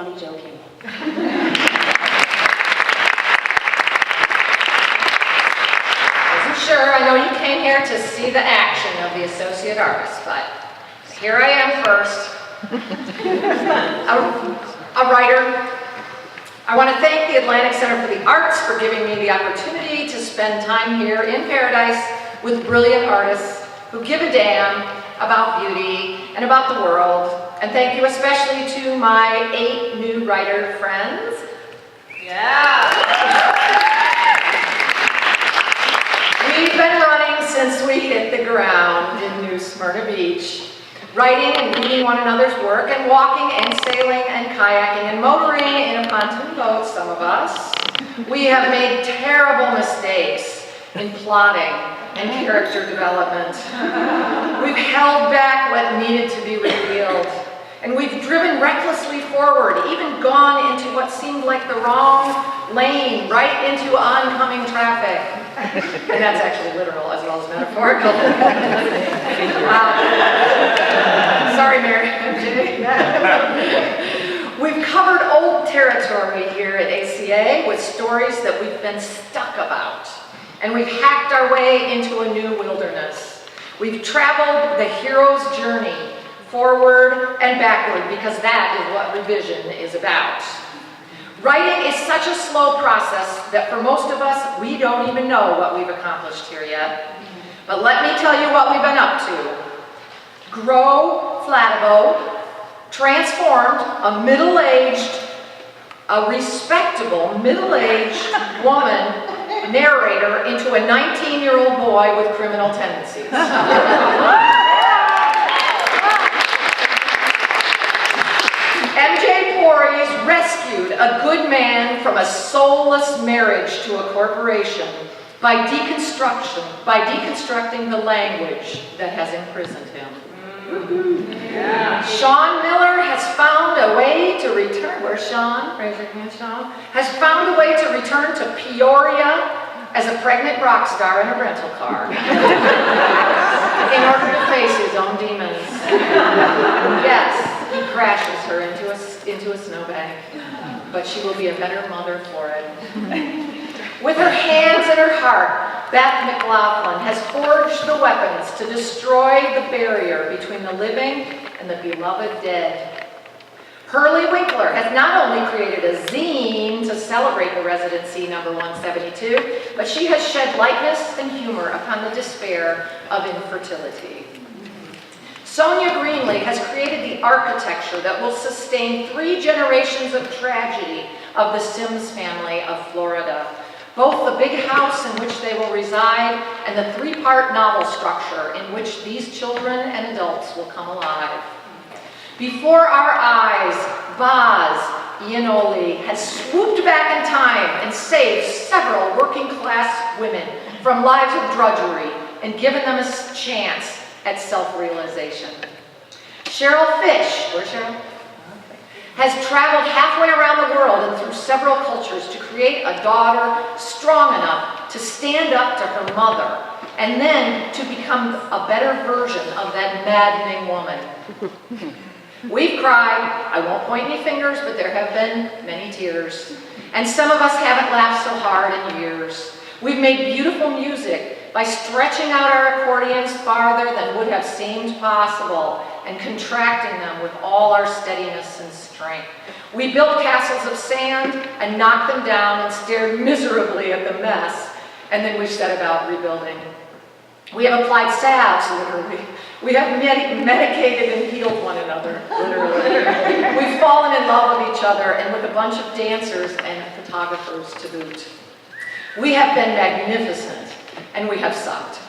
Bonnie Jo Campbell. Sure, I know you came here to see the action of the associate artist, but here I am first. a writer. I want to thank the Atlantic Center for the Arts for giving me the opportunity to spend time here in Paradise with brilliant artists who give a damn about beauty and about the world. And thank you especially to my 8 new writer friends. Yeah! We've been running since we hit the ground in New Smyrna Beach, writing and reading one another's work and walking and sailing and kayaking and motoring in a pontoon boat, some of us. We have made terrible mistakes in plotting and character development. We've held back what needed to be revealed. And we've driven recklessly forward, even gone into what seemed like the wrong lane, right into oncoming traffic. And that's actually literal as well as metaphorical. Sorry, Mary. We've covered old territory here at ACA with stories that we've been stuck about. And we've hacked our way into a new wilderness. We've traveled the hero's journey, forward and backward, because that is what revision is about. Writing is such a slow process that for most of us, we don't even know what we've accomplished here yet. But let me tell you what we've been up to. Grow Flatibo transformed a respectable middle-aged woman narrator into a 19-year-old boy with criminal tendencies. MJ Porres rescued a good man from a soulless marriage to a corporation by deconstructing the language that has imprisoned him. Yeah. Shaun Miller has found a way to return. Where's Shaun? Raise your hand, Shaun. Has found a way to return to Peoria as a pregnant rock star in a rental car in order to face his own demons. Yes, he crashes her into a snowbank, but she will be a better mother for it. With her hands and her heart, Beth McLaughlin has forged the weapons to destroy the barrier between the living and the beloved dead. Hurley Winkler has not only created a zine to celebrate the Residency number 172, but she has shed lightness and humor upon the despair of infertility. Sonja Greenlee has created the architecture that will sustain 3 generations of tragedy of the Sims family of Florida. Both the big house in which they will reside and the 3-part novel structure in which these children and adults will come alive. Before our eyes, Bahz has swooped back in time and saved several working-class women from lives of drudgery and given them a chance at self-realization. Cheryl Fish, where's Cheryl? Has traveled halfway around the world and through several cultures to create a daughter strong enough to stand up to her mother and then to become a better version of that maddening woman. We've cried. I won't point any fingers, but there have been many tears. And some of us haven't laughed so hard in years. We've made beautiful music by stretching out our accordions farther than would have seemed possible and contracting them with all our steadiness and strength. We built castles of sand and knocked them down and stared miserably at the mess, and then we set about rebuilding. We have applied salves, literally. We have medicated and healed one another, literally. We've fallen in love with each other and with a bunch of dancers and photographers to boot. We have been magnificent, and we have sucked.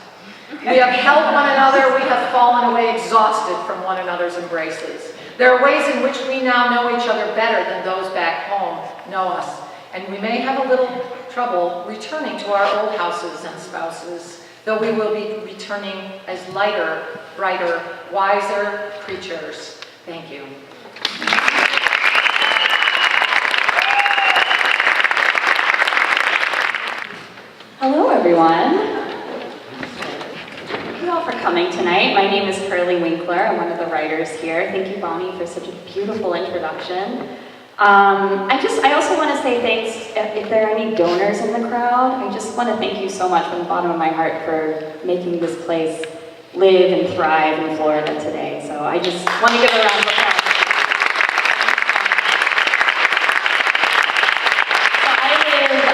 We have held one another, we have fallen away exhausted from one another's embraces. There are ways in which we now know each other better than those back home know us, and we may have a little trouble returning to our old houses and spouses, though we will be returning as lighter, brighter, wiser creatures. Thank you. Hello, everyone. Thank you all for coming tonight. My name is Hurley Winkler. I'm one of the writers here. Thank you, Bonnie, for such a beautiful introduction. I also want to say thanks, if there are any donors in the crowd, I just want to thank you so much from the bottom of my heart for making this place live and thrive in Florida today. So I just want to give a round of applause.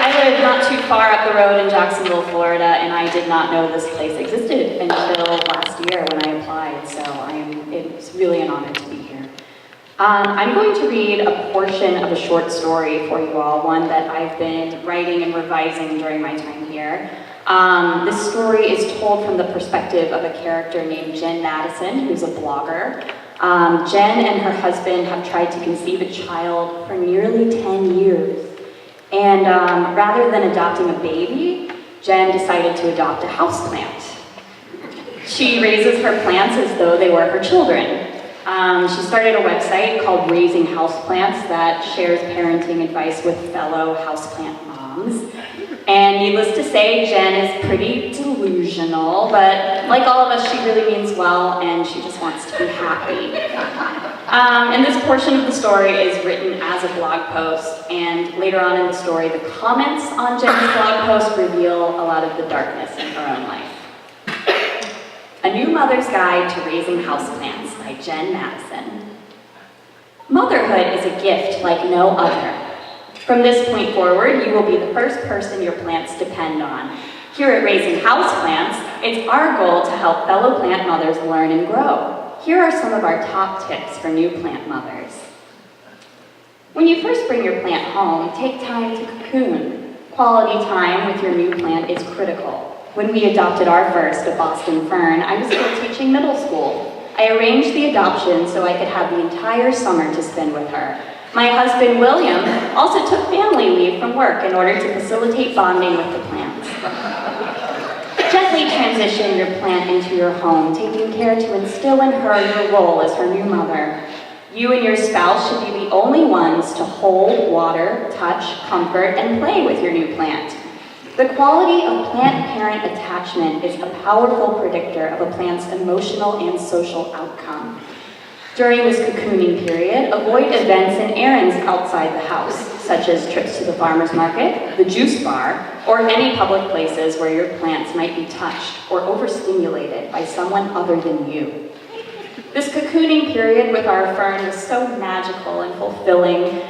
I live not too far up the road in Jacksonville, Florida, and I did not know this place existed until last year when I applied, so it's really an honor to be here. I'm going to read a portion of a short story for you all, one that I've been writing and revising during my time here. This story is told from the perspective of a character named Jen Madison, who's a blogger. Jen and her husband have tried to conceive a child for nearly 10 years. And rather than adopting a baby, Jen decided to adopt a houseplant. She raises her plants as though they were her children. She started a website called Raising Houseplants that shares parenting advice with fellow houseplant moms. And needless to say, Jen is pretty delusional, but like all of us, she really means well, and she just wants to be happy. And this portion of the story is written as a blog post, and later on in the story, the comments on Jen's blog post reveal a lot of the darkness in her own life. A New Mother's Guide to Raising Houseplants by Jen Madison. Motherhood is a gift like no other. From this point forward, you will be the first person your plants depend on. Here at Raising Houseplants, it's our goal to help fellow plant mothers learn and grow. Here are some of our top tips for new plant mothers. When you first bring your plant home, take time to cocoon. Quality time with your new plant is critical. When we adopted our first, a Boston fern, I was still teaching middle school. I arranged the adoption so I could have the entire summer to spend with her. My husband, William, also took family leave from work in order to facilitate bonding with the plants. Gently transition your plant into your home, taking care to instill in her your role as her new mother. You and your spouse should be the only ones to hold, water, touch, comfort, and play with your new plant. The quality of plant-parent attachment is a powerful predictor of a plant's emotional and social outcome. During this cocooning period, avoid events and errands outside the house, such as trips to the farmer's market, the juice bar, or any public places where your plants might be touched or overstimulated by someone other than you. This cocooning period with our fern was so magical and fulfilling.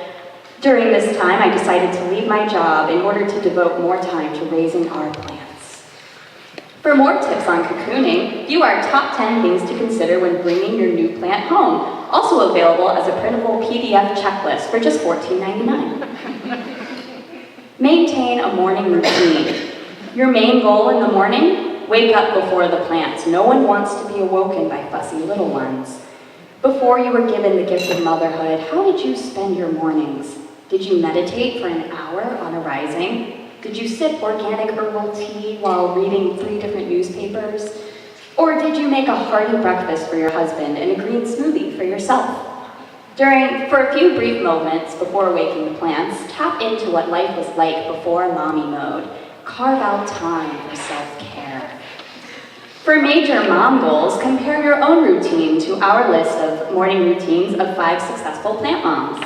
During this time, I decided to leave my job in order to devote more time to raising our plants. For more tips on cocooning, view our top 10 things to consider when bringing your new plant home, also available as a printable PDF checklist for just $14.99. Maintain a morning routine. Your main goal in the morning? Wake up before the plants. No one wants to be awoken by fussy little ones. Before you were given the gift of motherhood, how did you spend your mornings? Did you meditate for an hour on arising? Did you sip organic herbal tea while reading 3 different newspapers? Or did you make a hearty breakfast for your husband and a green smoothie for yourself? For a few brief moments before waking the plants, tap into what life was like before mommy mode. Carve out time for self-care. For major mom goals, compare your own routine to our list of morning routines of 5 successful plant moms.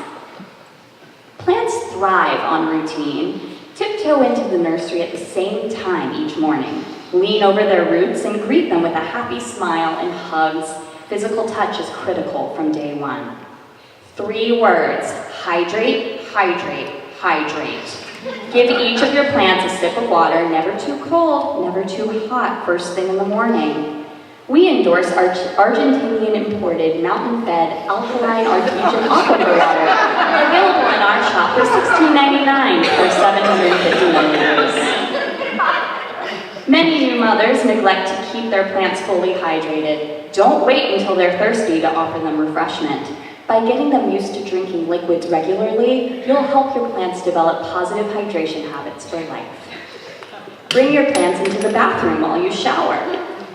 Plants thrive on routine. Tiptoe into the nursery at the same time each morning. Lean over their roots and greet them with a happy smile and hugs. Physical touch is critical from day one. 3 words: hydrate, hydrate, hydrate. Give each of your plants a sip of water, never too cold, never too hot, first thing in the morning. We endorse Argentinian imported, mountain-fed, alkaline artesian aquifer water, available in our shop for $16.99 for 750 milliliters. Many new mothers neglect to keep their plants fully hydrated. Don't wait until they're thirsty to offer them refreshment. By getting them used to drinking liquids regularly, you'll help your plants develop positive hydration habits for life. Bring your plants into the bathroom while you shower.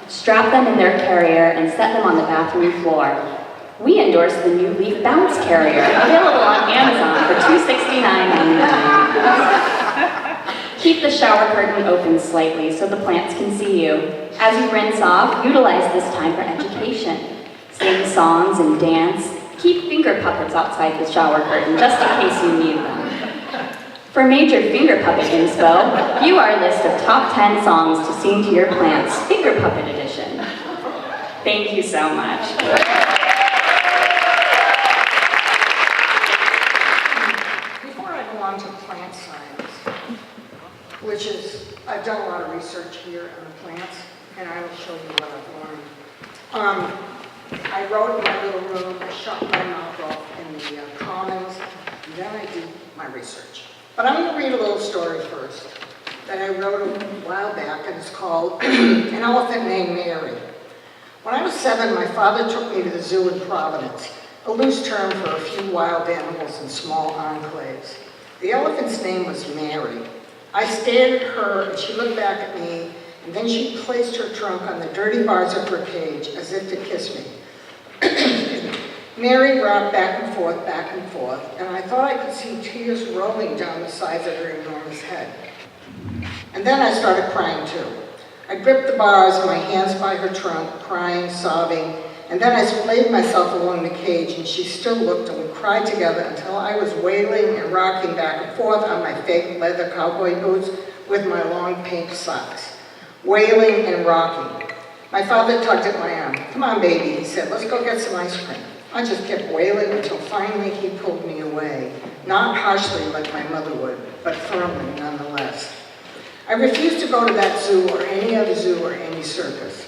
Strap them in their carrier and set them on the bathroom floor. We endorse the new Leaf Bounce Carrier, available on Amazon for $269.99. Keep the shower curtain open slightly so the plants can see you. As you rinse off, utilize this time for education. Sing songs and dance. Keep finger puppets outside the shower curtain, just in case you need them. For major finger puppet inspo, view our list of top 10 songs to sing to your plants, Finger Puppet Edition. Thank you so much. Before I go on to plant science, which is, I've done a lot of research here on the plants, and I will show you what I've learned. I wrote in my little room, I shut my mouth off in the commons, and then I did my research. But I'm going to read a little story first that I wrote a while back, and it's called An Elephant Named Mary. When I was 7, my father took me to the zoo in Providence, a loose term for a few wild animals in small enclaves. The elephant's name was Mary. I stared at her, and she looked back at me, and then she placed her trunk on the dirty bars of her cage as if to kiss me. Mary rocked back and forth, and I thought I could see tears rolling down the sides of her enormous head. And then I started crying too. I gripped the bars, my hands by her trunk, crying, sobbing, and then I splayed myself along the cage, and she still looked, and we cried together until I was wailing and rocking back and forth on my fake leather cowboy boots with my long pink socks. Wailing and rocking. My father tugged at my arm. "Come on, baby," he said, "let's go get some ice cream." I just kept wailing until finally he pulled me away, not harshly like my mother would, but firmly nonetheless. I refused to go to that zoo or any other zoo or any circus.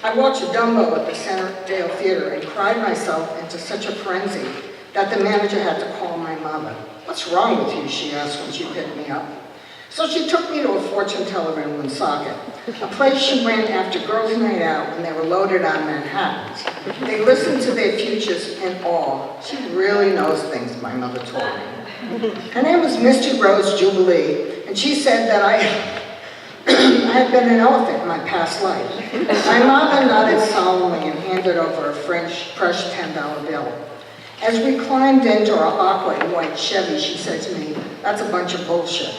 I watched Dumbo at the Centerdale Theater and cried myself into such a frenzy that the manager had to call my mother. "What's wrong with you?" she asked when she picked me up. So she took me to a fortune teller in Woonsocket, a place she ran after girls' night out when they were loaded on Manhattans. They listened to their futures in awe. She really knows things, my mother told me. Her name was Misty Rose Jubilee, and she said that I had been an elephant in my past life. My mother nodded solemnly and handed over a fresh $10 bill. As we climbed into our aqua and white Chevy, she said to me, "That's a bunch of bullshit."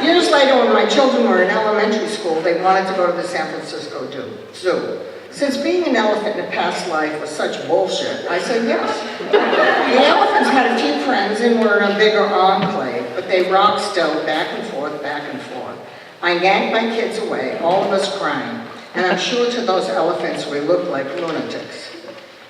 Years later, when my children were in elementary school, they wanted to go to the San Francisco Zoo. Since being an elephant in a past life was such bullshit, I said yes. The elephants had a few friends and were in a bigger enclave, but they rocked still, back and forth, back and forth. I yanked my kids away, all of us crying, and I'm sure to those elephants we looked like lunatics.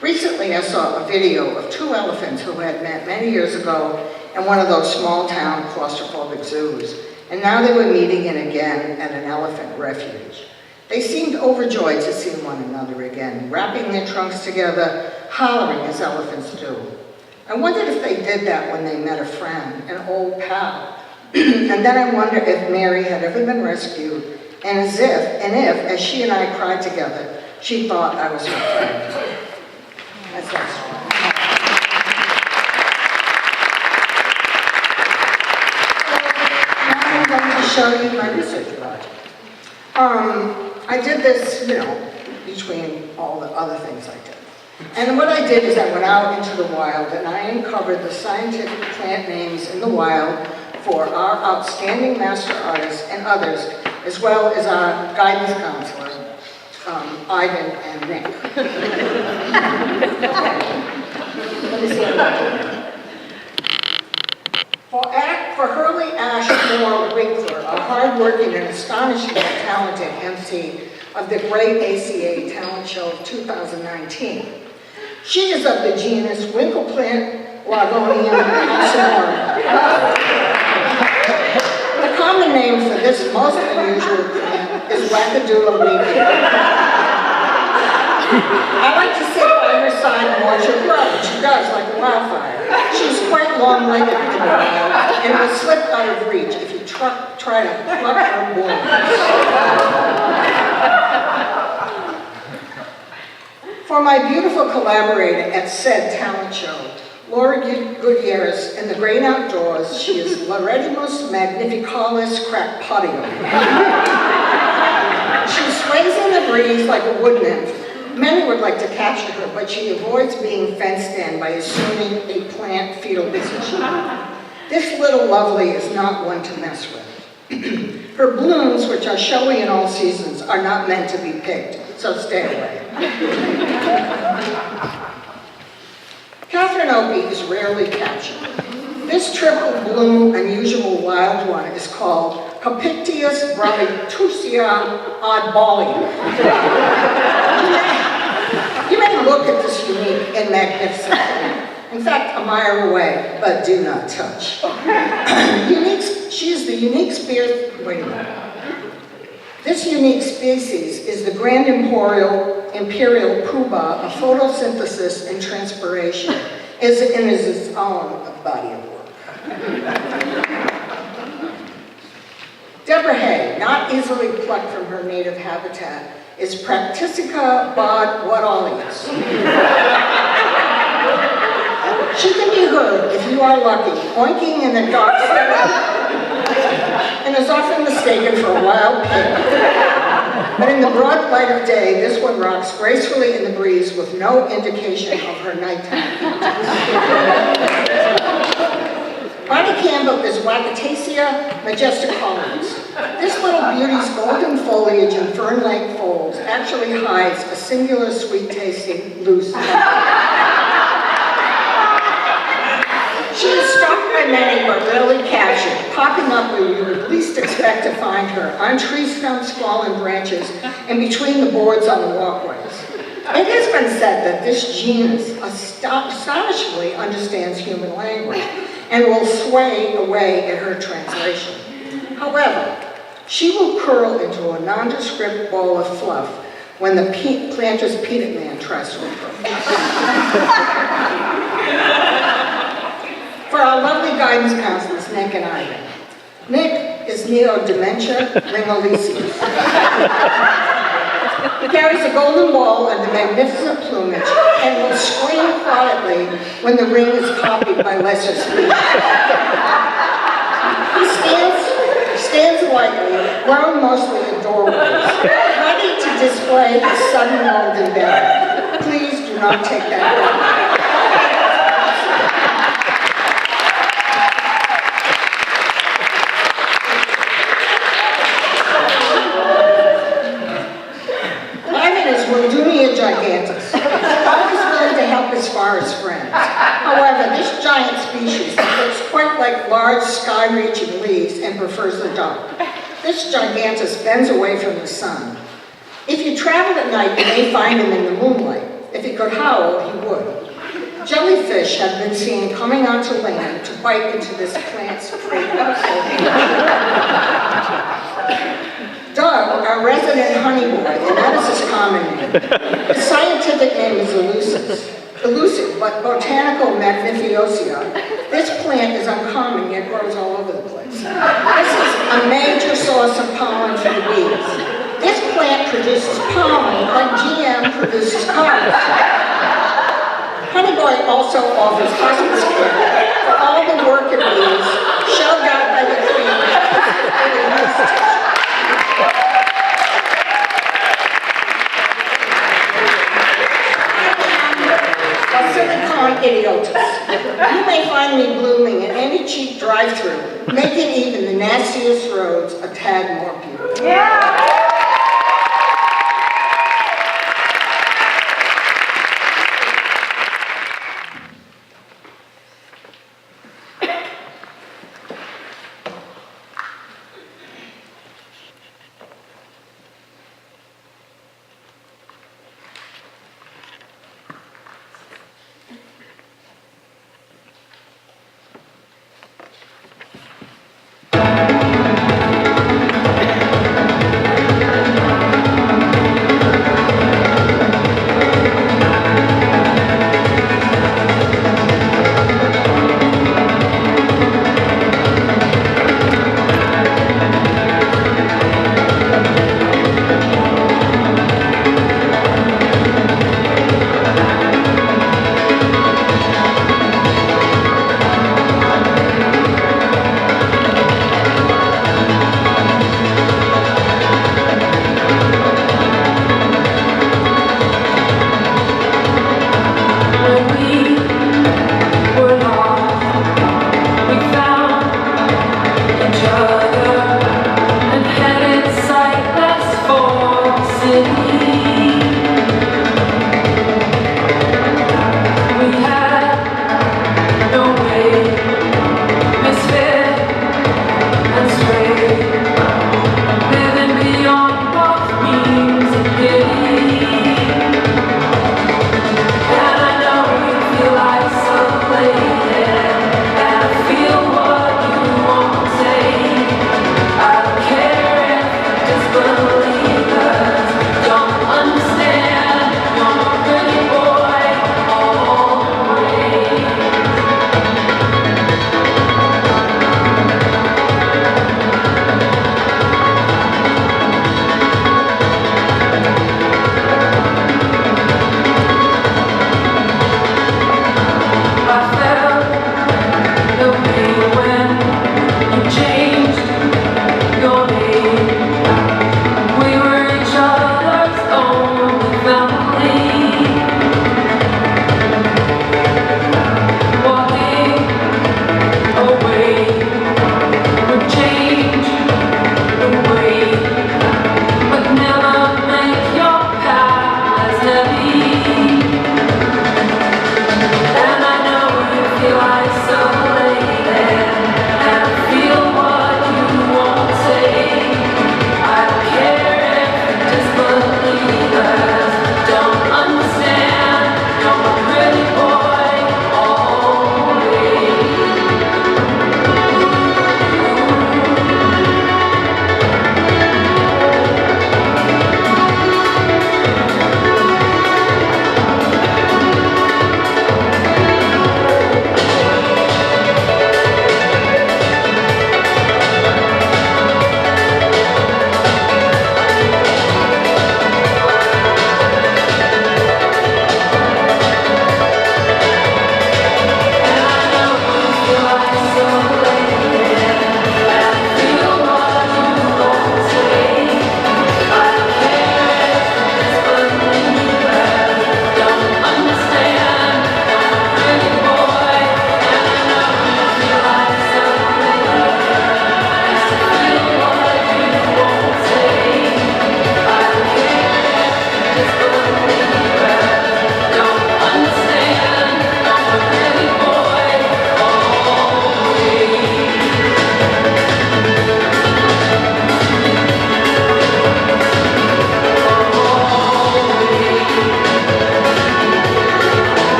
Recently, I saw a video of 2 elephants who had met many years ago in one of those small-town claustrophobic zoos, and now they were meeting again at an elephant refuge. They seemed overjoyed to see one another again, wrapping their trunks together, hollering as elephants do. I wondered if they did that when they met a friend, an old pal. And then I wondered if Mary had ever been rescued, and if, as she and I cried together, she thought I was her friend. That's that story. Now I'm going to show you my research project. I did this, between all the other things I did. And what I did is I went out into the wild and I uncovered the scientific plant names in the wild for our outstanding master artists and others, as well as our guidance counselor, Ivan and Nick. Let me see. For Hurley, Winkler, a hard-working and astonishingly talented MC of the Great ACA Talent Show of 2019. She is of the genus Winkleplant Lagonium Halcinorum. The common name for this most unusual plant is Wackadoodle Weeping. I like to sit by her side and watch her grow, and she does, like a wildfire. She's quite long-legged in the wild, and will slip out of reach if you try to pluck her blooms. For my beautiful collaborator at said talent show, Laura Gutierrez, in the great outdoors, she is Laretimus magnificalis crackpottium. She sways in the breeze like a wood nymph. Many would like to capture her, but she avoids being fenced in by assuming a plant fetal position. This little lovely is not one to mess with. Her blooms, which are showy in all seasons, are not meant to be picked. so stay away. Catherine Opie is rarely captured. This triple bloom unusual wild one is called Capictius bravitusia oddballia. You may look at this unique and magnificent plant. In fact, a mile away, but do not touch. She is the unique species. Wait a minute. This unique species is the grand imperial poobah of photosynthesis and transpiration, and is its own body of work. Deborah Hay, not easily plucked from her native habitat, is Practisica Bahz. She can be heard, if you are lucky, oinking in the dark and is often mistaken for a wild pig. But in the broad light of day, this one rocks gracefully in the breeze with no indication of her nighttime antics. Bonnie Campbell is Wacataceae majesticolens. This little beauty's golden foliage and fern-like folds actually hides a singular sweet-tasting loose. She is stalked by many but rarely captured, popping up where you would least expect to find her, on tree stumps, fallen branches, and between the boards on the walkways. It has been said that this genus astonishingly understands human language and will sway away at her translation. However, she will curl into a nondescript ball of fluff when the planter's peanut man tries to approach. For our lovely guidance counselors, Nick and Ivan. Nick is neodementia ringolesius. He carries a golden ball and the magnificent plumage and will scream quietly when the ring is copied by lesser species. He stands lightly, grown mostly in doorways, ready to display his sudden golden belly. Please do not take that away. Gigantus, always willing to help his forest friends. However, this giant species looks quite like large sky-reaching leaves and prefers the dark. This gigantus bends away from the sun. If you travel at night, you may find him in the moonlight. If he could howl, he would. Jellyfish have been seen coming onto land to bite into this plant's fragrance. Doug, our resident honeyboy, and that is his common name. His scientific name is elusive, but botanical magnificiosa. This plant is uncommon, yet grows all over the place. This is a major source of pollen for the bees. This plant produces pollen like GM produces cars. Honeyboy also offers hospice care for all the worker bees shoved out by the queen. Silicon idiotus. You may find me blooming in any cheap drive-thru, making even the nastiest roads a tad more beautiful. Yeah.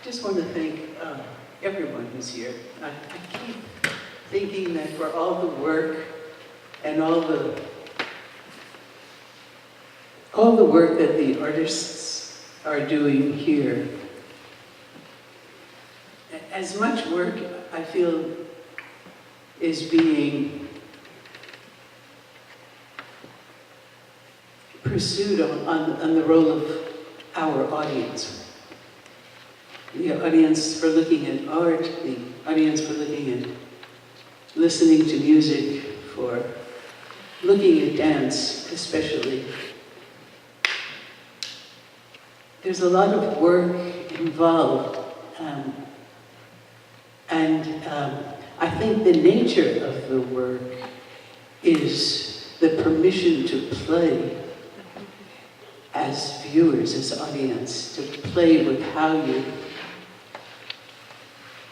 just want to thank everyone who's here. I keep thinking that for all the work and all the work that the artists are doing here, as much work I feel is being pursued on the role of our audience. the audience for looking at art, the audience for looking at listening to music, for looking at dance especially. There's a lot of work involved, I think the nature of the work is the permission to play as viewers, as audience, to play with how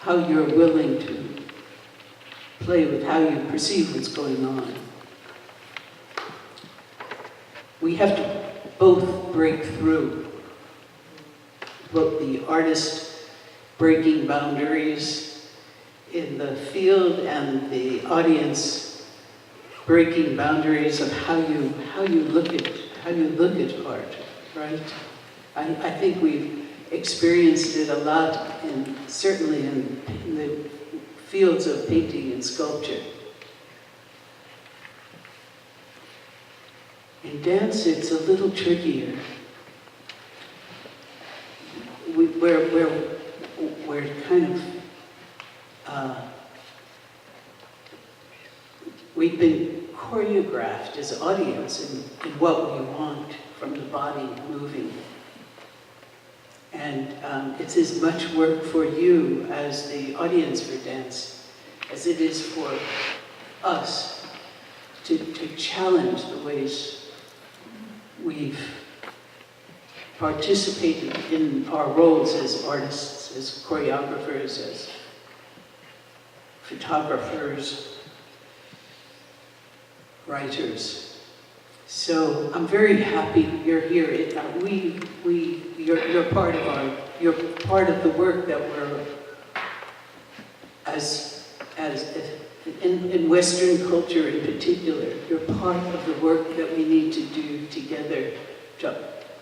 you're willing to play with how you perceive what's going on. We have to both break through, both the artist breaking boundaries in the field and the audience breaking boundaries of how you look at art, right? I think we've experienced it a lot, certainly in the fields of painting and sculpture. In dance, it's a little trickier. We're kind of we've been choreographed as audience in what we want from the body moving. And it's as much work for you as the audience for dance as it is for us to challenge the ways we've participated in our roles as artists, as choreographers, as photographers, writers. So I'm very happy you're here. You're part of the work that we're in Western culture in particular. You're part of the work that we need to do together to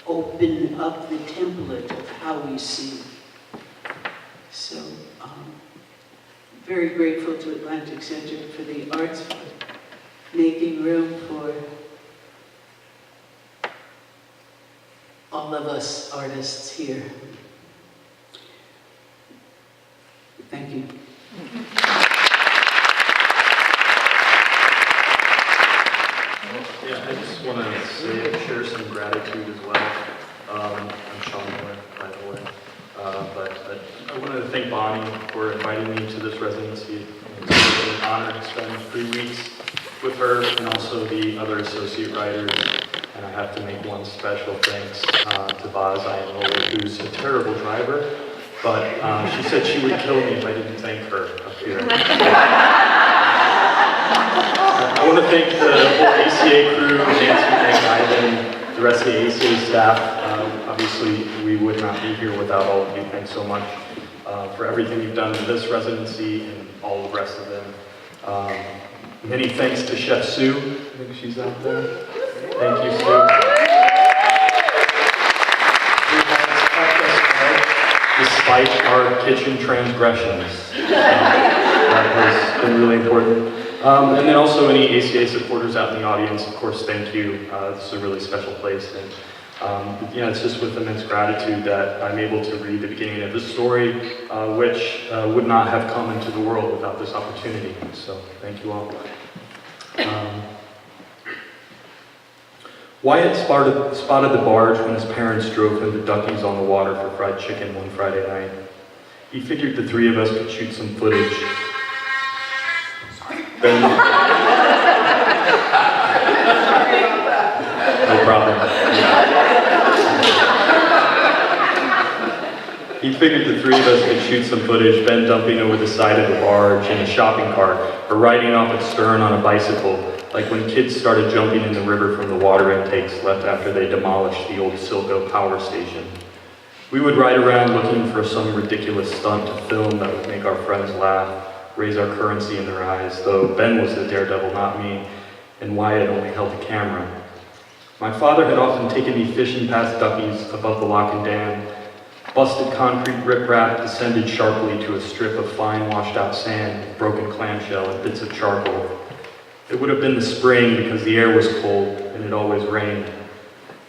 open up the template of how we see. So, very grateful to Atlantic Center for the arts, for making room for all of us artists here. Thank you. Yeah, I just want to share some gratitude as well. I'm Shaun, by the way. But I wanted to thank Bonnie for inviting me to this residency. It's been an honor to spend 3 weeks with her and also the other associate writers. And I have to make one special thanks to Bahz, who's a terrible driver, but she said she would kill me if I didn't thank her up here. I want to thank the whole ACA crew, Nancy, Ivan, the rest of the ACA staff. Obviously, we would not be here without all of you. Thanks so much for everything you've done for this residency and all the rest of them. Many thanks to Chef Sue. I think she's out there. Thank you, Sue. Who has kept us fed despite our kitchen transgressions. That has been really important. And then also any ACA supporters out in the audience, of course, thank you. This is a really special place. And it's just with immense gratitude that I'm able to read the beginning of this story, which would not have come into the world without this opportunity. So thank you all. Wyatt spotted the barge when his parents drove him to Ducky's on the water for fried chicken one Friday night. He figured the three of us could shoot some footage. Then, no problem. He figured the three of us could shoot some footage, Ben dumping over the side of the barge in a shopping cart, or riding off its stern on a bicycle, like when kids started jumping in the river from the water intakes left after they demolished the old Silco power station. We would ride around looking for some ridiculous stunt to film that would make our friends laugh, raise our currency in their eyes, though Ben was the daredevil, not me, and Wyatt only held the camera. My father had often taken me fishing past Ducky's above the lock and dam. Busted concrete riprap descended sharply to a strip of fine washed out sand with broken clamshell and bits of charcoal. It would have been the spring because the air was cold and it always rained.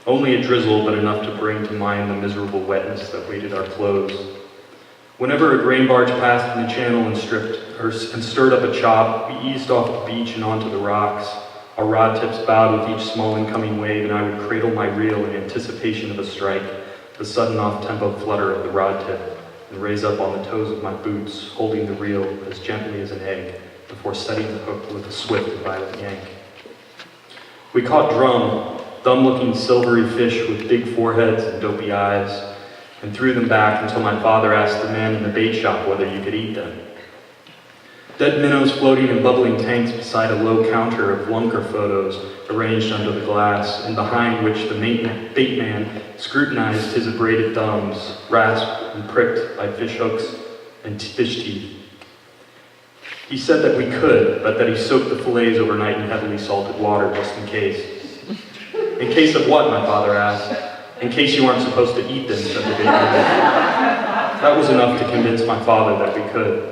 Only a drizzle, but enough to bring to mind the miserable wetness that weighted our clothes. Whenever a grain barge passed in the channel and stirred up a chop, we eased off the beach and onto the rocks. Our rod tips bowed with each small incoming wave, and I would cradle my reel in anticipation of a strike, the sudden off-tempo flutter of the rod tip, and raise up on the toes of my boots, holding the reel as gently as an egg, before setting the hook with a swift and violent yank. We caught drum, thumb-looking silvery fish with big foreheads and dopey eyes, and threw them back until my father asked the man in the bait shop whether you could eat them. Dead minnows floating in bubbling tanks beside a low counter of Winkler photos arranged under the glass, and behind which the bait man scrutinized his abraded thumbs, rasped and pricked by fish hooks and fish teeth. He said that we could, but that he soaked the fillets overnight in heavily salted water just in case. In case of what, my father asked. In case you aren't supposed to eat them, said the bait man. That was enough to convince my father that we could.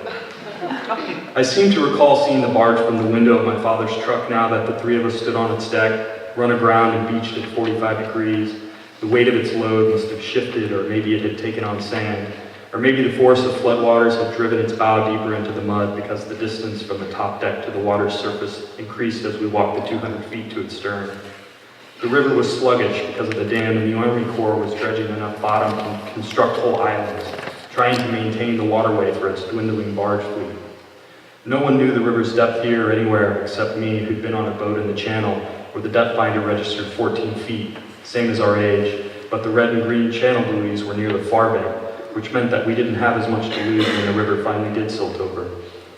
I seem to recall seeing the barge from the window of my father's truck now that the three of us stood on its deck, run aground and beached at 45 degrees. The weight of its load must have shifted, or maybe it had taken on sand, or maybe the force of floodwaters had driven its bow deeper into the mud because the distance from the top deck to the water's surface increased as we walked the 200 feet to its stern. The river was sluggish because of the dam, and the Army Corps was dredging enough bottom to construct whole islands, trying to maintain the waterway for its dwindling barge fleet. No one knew the river's depth here or anywhere except me, who'd been on a boat in the channel where the depth finder registered 14 feet, same as our age, but the red and green channel buoys were near the far bank, which meant that we didn't have as much to lose when the river finally did silt over,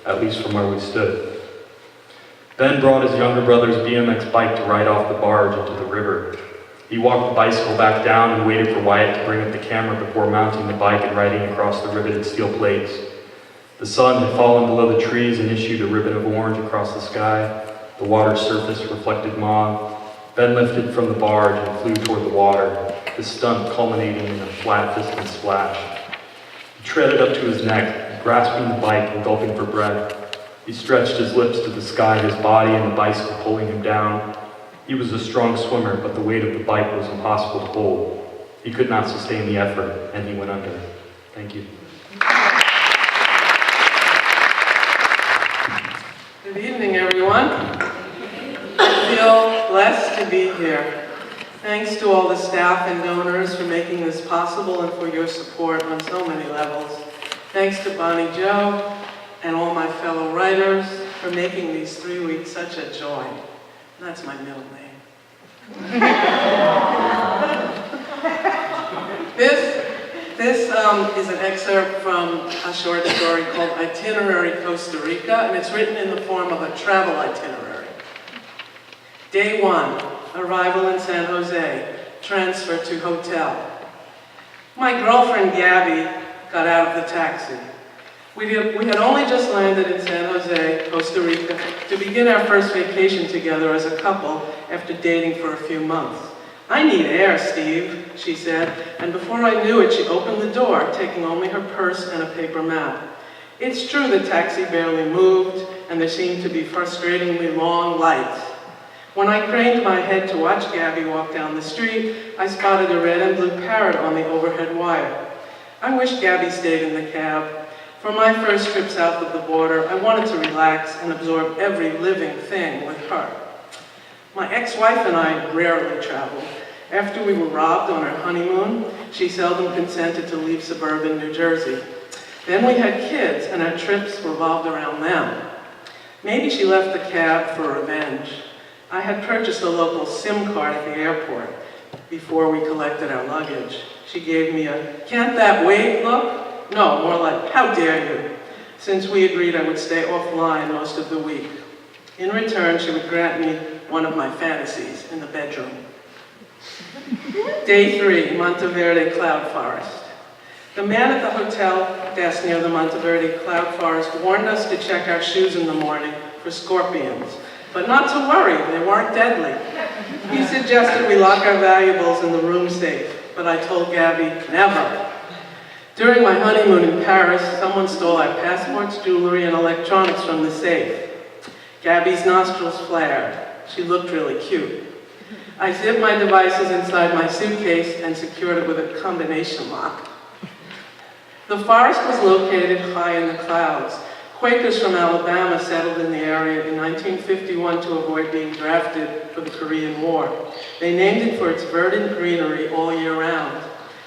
at least from where we stood. Ben brought his younger brother's BMX bike to ride off the barge into the river. He walked the bicycle back down and waited for Wyatt to bring up the camera before mounting the bike and riding across the riveted steel plates. The sun had fallen below the trees and issued a ribbon of orange across the sky. The water's surface reflected mauve. Ben lifted from the barge and flew toward the water, his stunt culminating in a flat-fisted splash. He treaded up to his neck, grasping the bike and gulping for breath. He stretched his lips to the sky, his body and the bicycle pulling him down. He was a strong swimmer, but the weight of the bike was impossible to hold. He could not sustain the effort, and he went under. Thank you. Good evening, everyone. I feel blessed to be here. Thanks to all the staff and donors for making this possible and for your support on so many levels. Thanks to Bonnie Jo and all my fellow writers for making these 3 weeks such a joy. That's my middle name. This is an excerpt from a short story called Itinerary, Costa Rica, and it's written in the form of a travel itinerary. Day 1, arrival in San Jose, transfer to hotel. My girlfriend Gabby got out of the taxi. We had only just landed in San Jose, Costa Rica, to begin our first vacation together as a couple after dating for a few months. "I need air, Steve," she said, and before I knew it, she opened the door, taking only her purse and a paper map. It's true the taxi barely moved, and there seemed to be frustratingly long lights. When I craned my head to watch Gabby walk down the street, I spotted a red and blue parrot on the overhead wire. I wish Gabby stayed in the cab. For my first trip south of the border, I wanted to relax and absorb every living thing with her. My ex-wife and I rarely traveled. After we were robbed on our honeymoon, she seldom consented to leave suburban New Jersey. Then we had kids, and our trips revolved around them. Maybe she left the cab for revenge. I had purchased a local SIM card at the airport before we collected our luggage. She gave me a, "Can't that wait?" look. No, more like, "How dare you?" Since we agreed I would stay offline most of the week. In return, she would grant me one of my fantasies in the bedroom. Day 3, Monteverde Cloud Forest. The man at the hotel desk near the Monteverde Cloud Forest warned us to check our shoes in the morning for scorpions, but not to worry, they weren't deadly. He suggested we lock our valuables in the room safe, but I told Gabby, never. During my honeymoon in Paris, someone stole our passports, jewelry, and electronics from the safe. Gabby's nostrils flared. She looked really cute. I zipped my devices inside my suitcase and secured it with a combination lock. The forest was located high in the clouds. Quakers from Alabama settled in the area in 1951 to avoid being drafted for the Korean War. They named it for its verdant greenery all year round.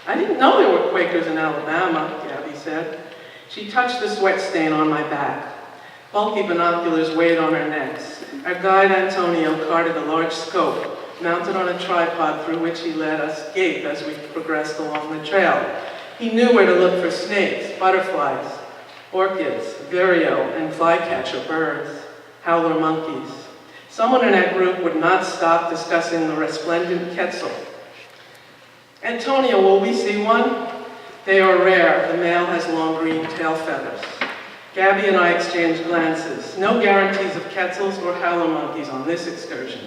I didn't know there were Quakers in Alabama, Gabby said. She touched the sweat stain on my back. Bulky binoculars weighed on her necks. Our guide Antonio carted a large scope, mounted on a tripod through which he let us gape as we progressed along the trail. He knew where to look for snakes, butterflies, orchids, vireo, and flycatcher birds, howler monkeys. Someone in our group would not stop discussing the resplendent quetzal. Antonio, will we see one? They are rare. The male has long green tail feathers. Gabby and I exchanged glances. No guarantees of quetzals or howler monkeys on this excursion.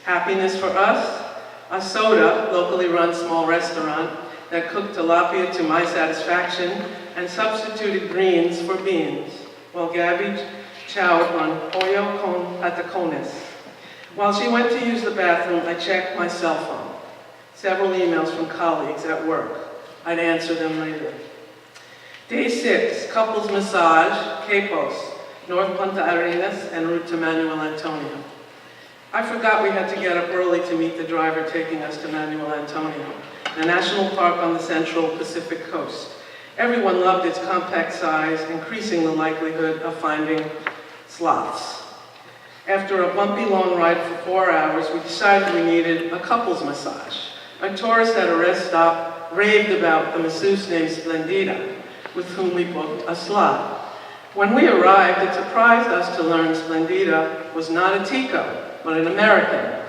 Happiness for us? A soda, locally run small restaurant, that cooked tilapia to my satisfaction and substituted greens for beans, while Gabby chowed on pollo con patacones. While she went to use the bathroom, I checked my cell phone. Several emails from colleagues at work. I'd answer them later. Day 6, couples massage, Capos, North Punta Arenas, en route to Manuel Antonio. I forgot we had to get up early to meet the driver taking us to Manuel Antonio, the national park on the central Pacific coast. Everyone loved its compact size, increasing the likelihood of finding sloths. After a bumpy long ride for 4 hours, we decided we needed a couples massage. A tourist at a rest stop raved about the masseuse named Splendida, with whom we booked a slot. When we arrived, it surprised us to learn Splendida was not a Tico, but an American.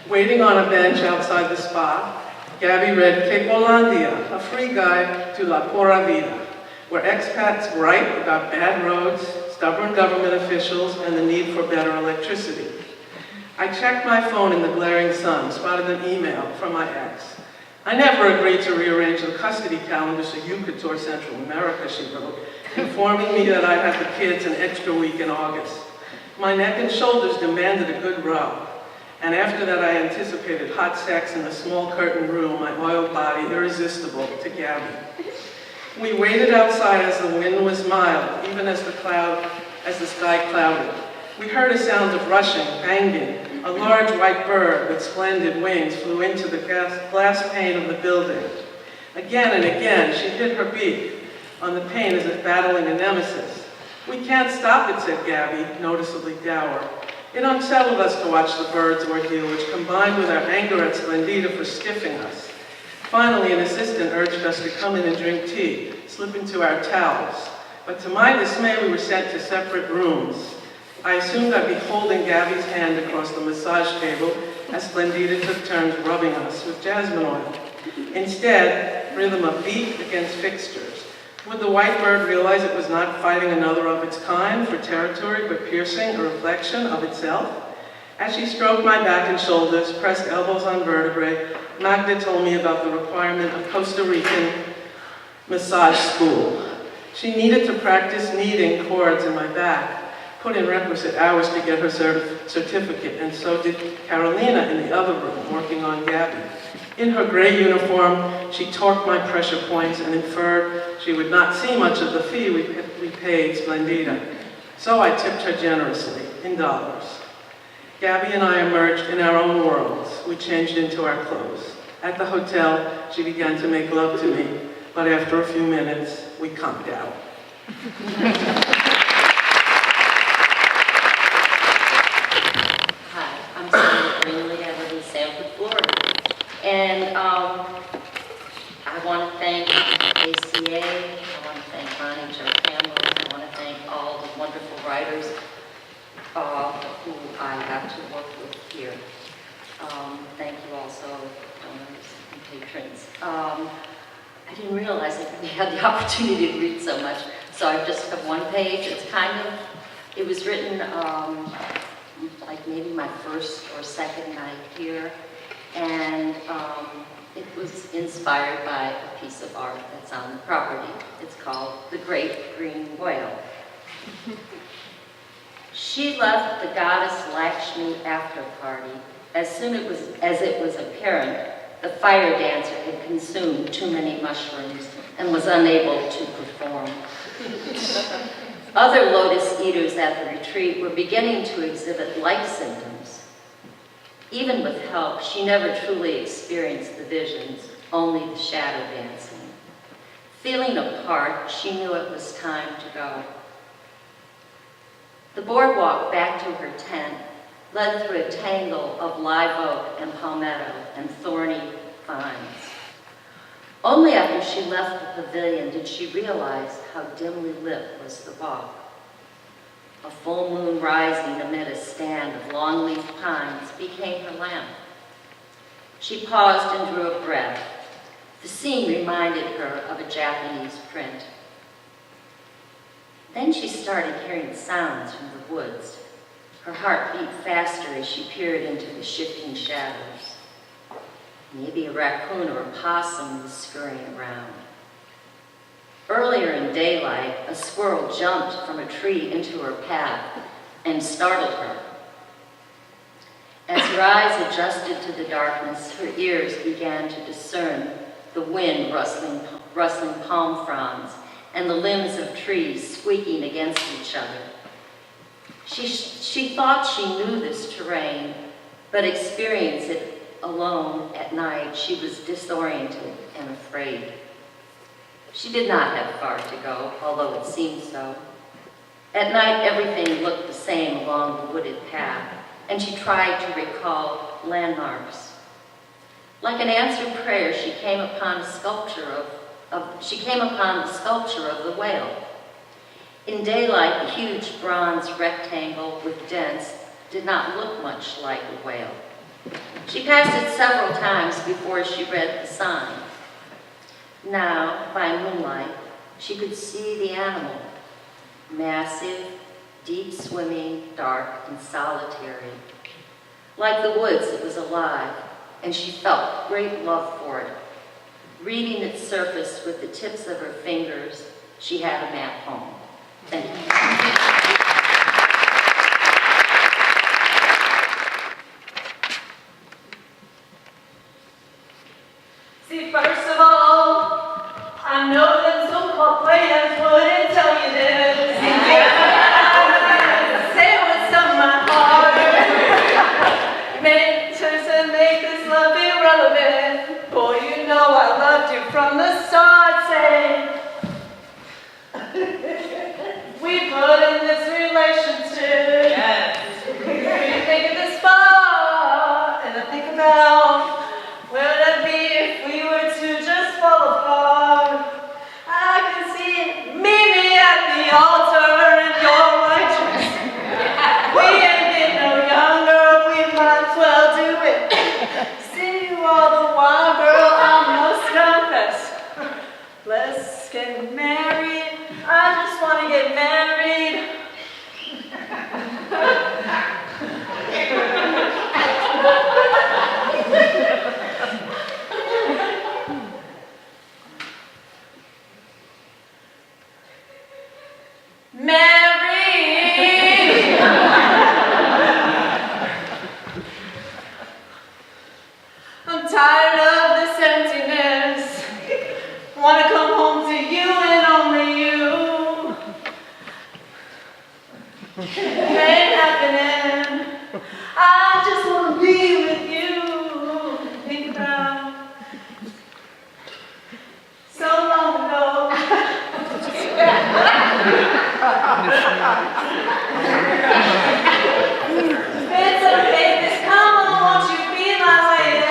Waiting on a bench outside the spa, Gabby read Capolandia, a free guide to La Pura Vida, where expats gripe about bad roads, stubborn government officials, and the need for better electricity. I checked my phone in the glaring sun, spotted an email from my ex. I never agreed to rearrange the custody calendar so you could tour Central America, she wrote, informing me that I'd have the kids an extra week in August. My neck and shoulders demanded a good rub. And after that, I anticipated hot sex in the small curtained room, my oiled body irresistible to Gabby. We waited outside as the wind was mild, even as the sky clouded. We heard a sound of rushing, banging. A large white bird with splendid wings flew into the glass pane of the building. Again and again, she hit her beak on the pane as if battling a nemesis. We can't stop it, said Gabby, noticeably dour. It unsettled us to watch the bird's ordeal, which combined with our anger at Splendida for stiffing us. Finally, an assistant urged us to come in and drink tea, slip into our towels. But to my dismay, we were sent to separate rooms. I assumed I'd be holding Gabby's hand across the massage table as Splendida took turns rubbing us with jasmine oil. Instead, rhythm of beat against fixtures. Would the white bird realize it was not fighting another of its kind for territory, but piercing a reflection of itself? As she stroked my back and shoulders, pressed elbows on vertebrae, Magda told me about the requirement of Costa Rican massage school. She needed to practice kneading cords in my back, put in requisite hours to get her certificate, and so did Carolina in the other room, working on Gabby. In her gray uniform, she torqued my pressure points and inferred she would not see much of the fee we paid Splendida. So I tipped her generously, in dollars. Gabby and I emerged in our own worlds. We changed into our clothes. At the hotel, she began to make love to me, but after a few minutes, we conked out. Hi, I'm Sonja Greenlee. I live in Sanford, Florida. And I want to thank ACA, I want to thank Campbell, I want to thank all the wonderful writers who I have to work with here. Thank you also, donors and patrons. I didn't realize that we had the opportunity to read so much, so I just have one page. It was written like maybe my first or second night here. And it was inspired by a piece of art that's on the property. It's called The Great Green Whale. She left the goddess Lakshmi after party as soon as it was apparent the fire dancer had consumed too many mushrooms and was unable to perform. Other lotus eaters at the retreat were beginning to exhibit like symptoms. Even with help, she never truly experienced the visions, only the shadow dancing. Feeling apart, she knew it was time to go. The boardwalk back to her tent led through a tangle of live oak and palmetto and thorny vines. Only after she left the pavilion did she realize how dimly lit was the walk. A full moon rising amid a stand of longleaf pines became her lamp. She paused and drew a breath. The scene reminded her of a Japanese print. Then she started hearing sounds from the woods. Her heart beat faster as she peered into the shifting shadows. Maybe a raccoon or a possum was scurrying around. Earlier in daylight, a squirrel jumped from a tree into her path and startled her. As her eyes adjusted to the darkness, her ears began to discern the wind rustling palm fronds and the limbs of trees squeaking against each other. She thought she knew this terrain, but experienced it alone at night. She was disoriented and afraid. She did not have far to go, although it seemed so. At night, everything looked the same along the wooded path, and she tried to recall landmarks. Like an answered prayer, she came upon the sculpture of the whale. In daylight, the huge bronze rectangle with dents did not look much like a whale. She passed it several times before she read the sign. Now, by moonlight, she could see the animal. Massive, deep-swimming, dark, and solitary. Like the woods, it was alive, and she felt great love for it. Reading its surface with the tips of her fingers, she had a map home. Thank you. See, first of all, I know that so-called players wouldn't tell you this. Say what's on my heart. Make choice and make this love irrelevant. Boy, you know I loved you from the start. Say, we put in this relationship. Yes. You think of this far, and I think about where would I be if we were to just fall apart. I can see it. Meet me at the altar in your white dress. We ain't getting no younger, we might as well do it. See you all the while, girl, I must confess. Let's get married. I just want to get married. Married. I'm tired of this emptiness. Want to come home to you and only you. It ain't happening. I just want to be with you. Think about so long ago. It's okay, this come on, won't you be my lady?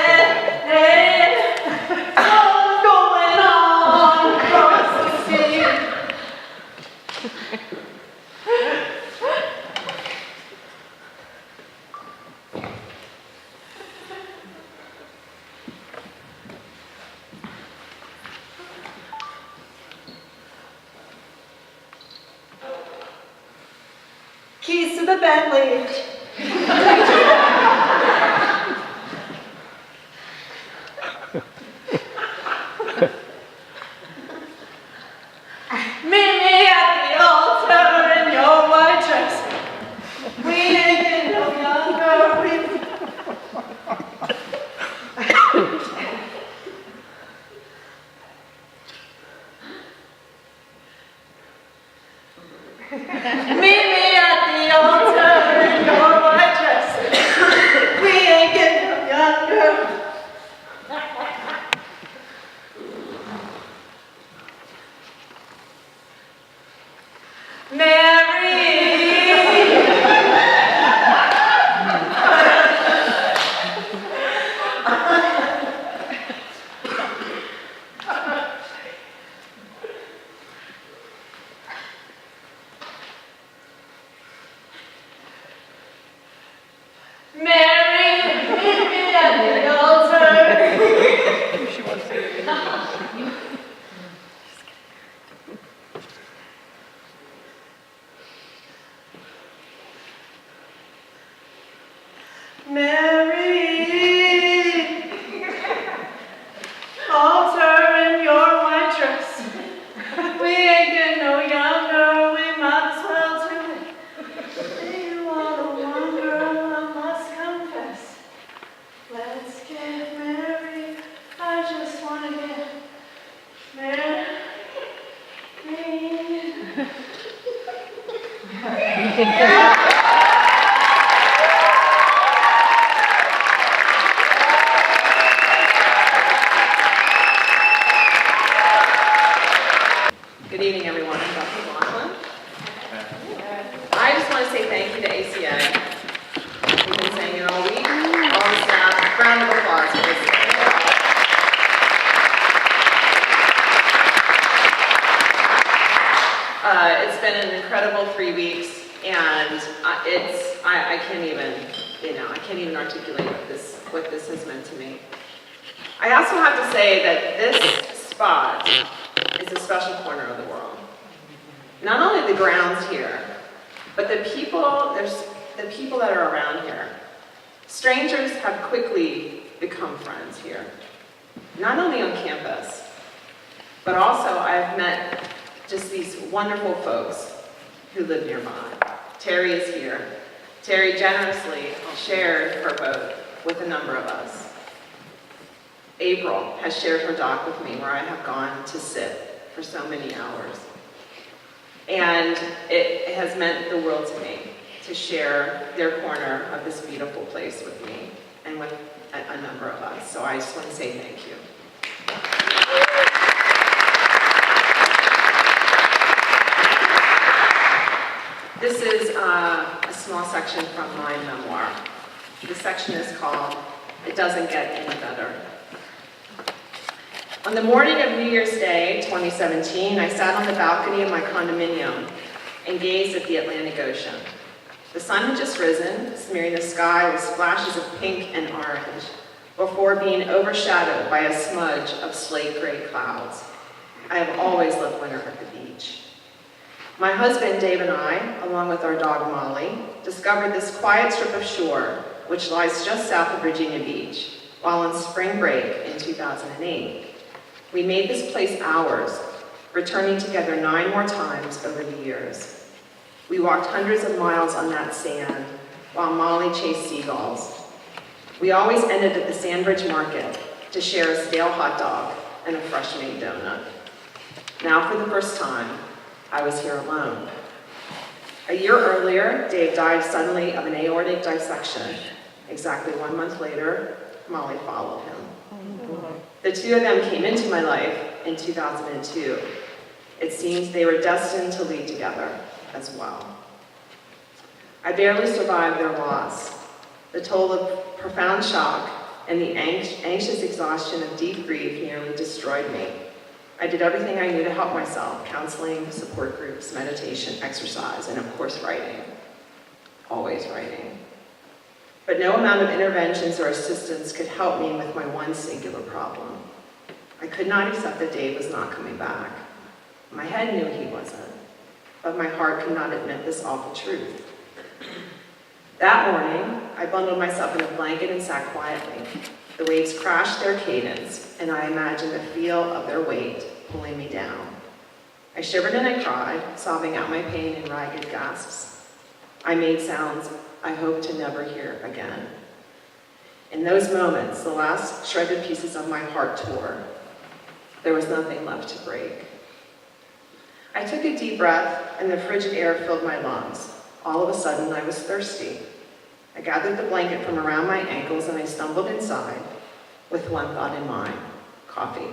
Hey, what's going on across the sea? Keys to the Bentley. Meet me at the altar in your white dress. We ain't getting no younger. Meet me at the altar in your white dress. We ain't getting no younger. Good evening, everyone. I'm Dr. Laughlin. I just want to say thank you to ACA. We've been saying it all week. All the staff, round of applause for this. It's been an incredible 3 weeks, and I can't even articulate what this has meant to me. I also have to say that this spot is a special corner of the world. Not only the grounds here, but the people that are around here. Strangers have quickly become friends here. Not only on campus, but also I've met just these wonderful folks who live nearby. Terry is here. Terry generously shared her boat with a number of us. April has shared her dock with me where I have gone to sit for so many hours. And it has meant the world to me to share their corner of this beautiful place with me and with a number of us. So I just want to say thank you. This is a small section from my memoir. The section is called It Doesn't Get Any Better. On the morning of New Year's Day, 2017, I sat on the balcony of my condominium and gazed at the Atlantic Ocean. The sun had just risen, smearing the sky with splashes of pink and orange, before being overshadowed by a smudge of slate-gray clouds. I have always loved winter at the beach. My husband, Dave, and I, along with our dog, Molly, discovered this quiet strip of shore, which lies just south of Virginia Beach, while on spring break in 2008. We made this place ours, returning together 9 more times over the years. We walked hundreds of miles on that sand, while Molly chased seagulls. We always ended at the Sandbridge Market to share a stale hot dog and a fresh-made donut. Now, for the first time, I was here alone. A year earlier, Dave died suddenly of an aortic dissection. Exactly 1 month later, Molly followed him. The two of them came into my life in 2002. It seems they were destined to lead together as well. I barely survived their loss. The toll of profound shock and the anxious exhaustion of deep grief nearly destroyed me. I did everything I knew to help myself: counseling, support groups, meditation, exercise, and of course writing. Always writing. But no amount of interventions or assistance could help me with my one singular problem. I could not accept that Dave was not coming back. My head knew he wasn't, but my heart could not admit this awful truth. That morning, I bundled myself in a blanket and sat quietly. The waves crashed their cadence, and I imagined the feel of their weight pulling me down. I shivered and I cried, sobbing out my pain in ragged gasps. I made sounds I hope to never hear again. In those moments, the last shredded pieces of my heart tore. There was nothing left to break. I took a deep breath, and the frigid air filled my lungs. All of a sudden, I was thirsty. I gathered the blanket from around my ankles, and I stumbled inside with one thought in mind: coffee.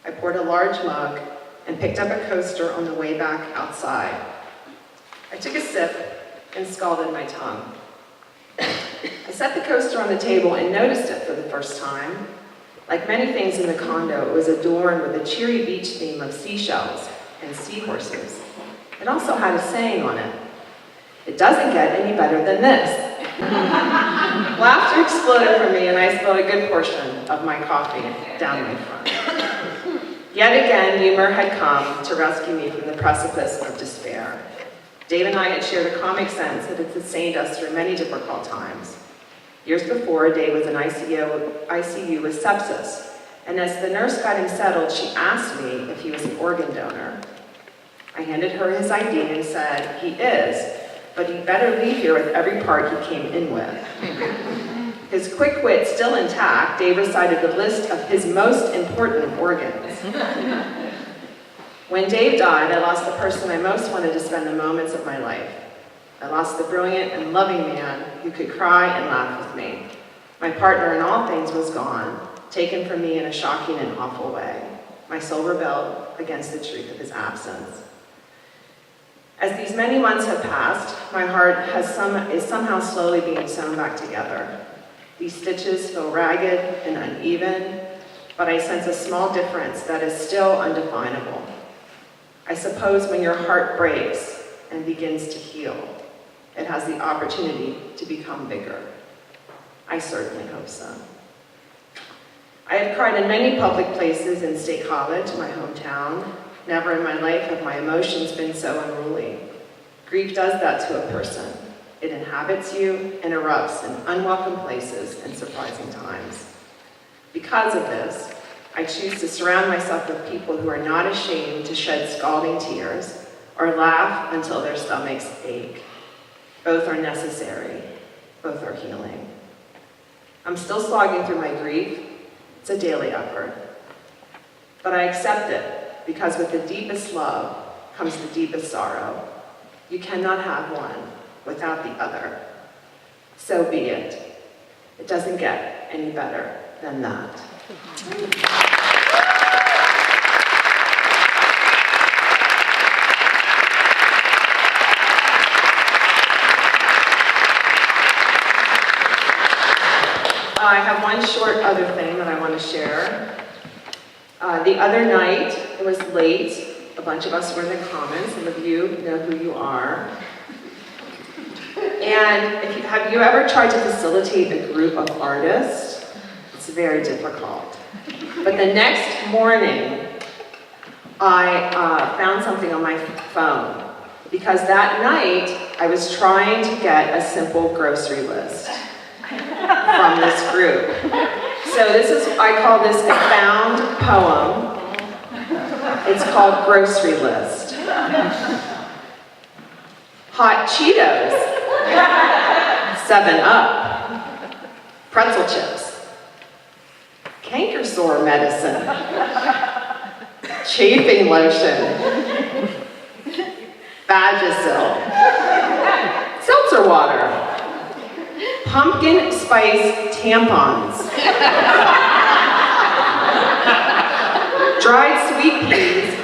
I poured a large mug and picked up a coaster on the way back outside. I took a sip and scalded my tongue. I set the coaster on the table and noticed it for the first time. Like many things in the condo, it was adorned with a cheery beach theme of seashells and seahorses. It also had a saying on it: "It doesn't get any better than this." Laughter exploded from me, and I spilled a good portion of my coffee down my front. Yet again, humor had come to rescue me from the precipice of despair. Dave and I had shared a comic sense that had sustained us through many difficult times. Years before, Dave was in ICU with sepsis, and as the nurse got him settled, she asked me if he was an organ donor. I handed her his ID and said, "He is, but he'd better leave here with every part he came in with." His quick wit still intact, Dave recited the list of his most important organs. When Dave died, I lost the person I most wanted to spend the moments of my life. I lost the brilliant and loving man who could cry and laugh with me. My partner in all things was gone, taken from me in a shocking and awful way. My soul rebelled against the truth of his absence. As these many months have passed, my heart is somehow slowly being sewn back together. These stitches feel ragged and uneven, but I sense a small difference that is still undefinable. I suppose when your heart breaks and begins to heal, it has the opportunity to become bigger. I certainly hope so. I have cried in many public places in State College, my hometown. Never in my life have my emotions been so unruly. Grief does that to a person. It inhabits you and erupts in unwelcome places and surprising times. Because of this, I choose to surround myself with people who are not ashamed to shed scalding tears or laugh until their stomachs ache. Both are necessary. Both are healing. I'm still slogging through my grief. It's a daily effort. But I accept it because with the deepest love comes the deepest sorrow. You cannot have one without the other. So be it. It doesn't get any better than that. I have one short other thing that I want to share. The other night, it was late. A bunch of us were in the Commons. Some of you know who you are. And have you ever tried to facilitate a group of artists? It's very difficult. But the next morning, I found something on my phone. Because that night, I was trying to get a simple grocery list from this group. So I call this a found poem. It's called Grocery List. Hot Cheetos, 7-Up, pretzel chips, canker sore medicine, chafing lotion, Vagisil, seltzer water, pumpkin spice tampons, dried sweet peas,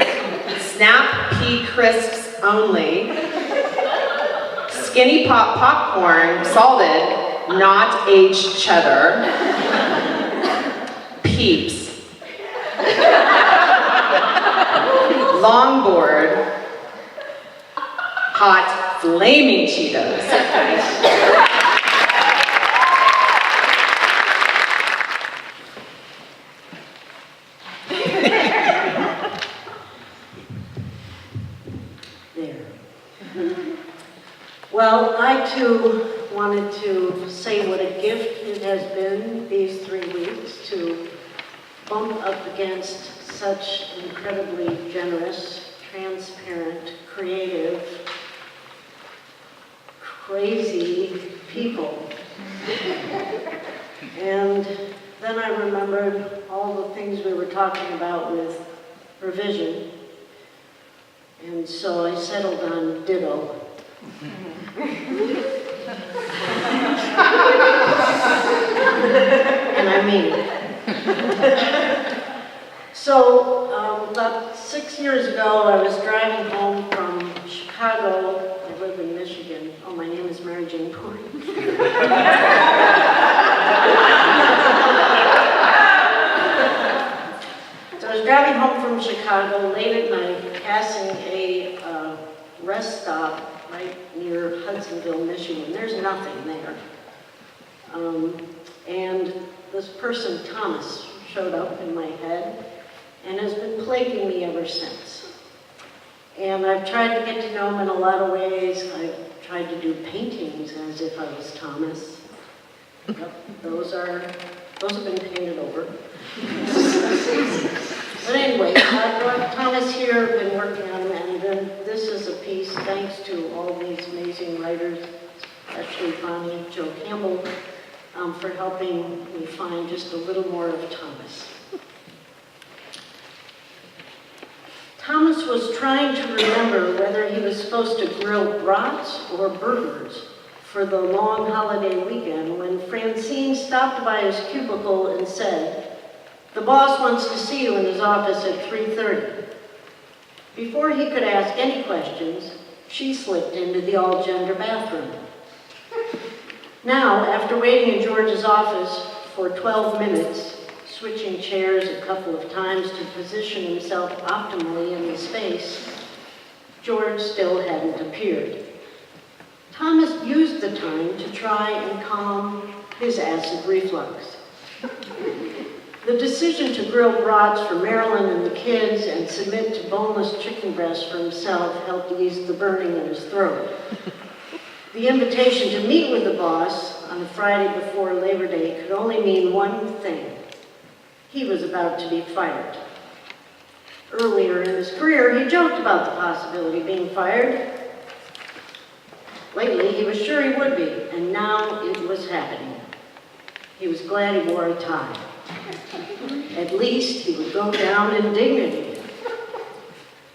Snap Pea Crisps only, Skinny Pop popcorn, salted, not aged cheddar, Peeps, Longboard, hot flaming Cheetos. Well, I too wanted to say what a gift it has been these 3 weeks to bump up against such incredibly generous, transparent, creative, crazy people. And then I remembered all the things we were talking about with revision. And so I settled on ditto. And I mean it. So about 6 years ago, I was driving home from Chicago. I live in Michigan. Oh, my name is Mary Jane Porter. So I was driving home from Chicago late at night, passing a rest stop right near Hudsonville, Michigan. There's nothing there. And this person, Thomas, showed up in my head and has been plaguing me ever since. And I've tried to get to know him in a lot of ways. I've tried to do paintings as if I was Thomas. Yep, those have been painted over. But anyway, I brought Thomas here, been working on him, and then this is a piece thanks to all these amazing writers, especially Bonnie, Joe Campbell, for helping me find just a little more of Thomas. Thomas was trying to remember whether he was supposed to grill brats or burgers for the long holiday weekend when Francine stopped by his cubicle and said, "The boss wants to see you in his office at 3:30. Before he could ask any questions, she slipped into the all-gender bathroom. Now, after waiting in George's office for 12 minutes, switching chairs a couple of times to position himself optimally in the space, George still hadn't appeared. Thomas used the time to try and calm his acid reflux. The decision to grill brats for Marilyn and the kids and submit to boneless chicken breasts for himself helped ease the burning in his throat. The invitation to meet with the boss on the Friday before Labor Day could only mean one thing. He was about to be fired. Earlier in his career, he joked about the possibility of being fired. Lately, he was sure he would be, and now it was happening. He was glad he wore a tie. At least he would go down in dignity.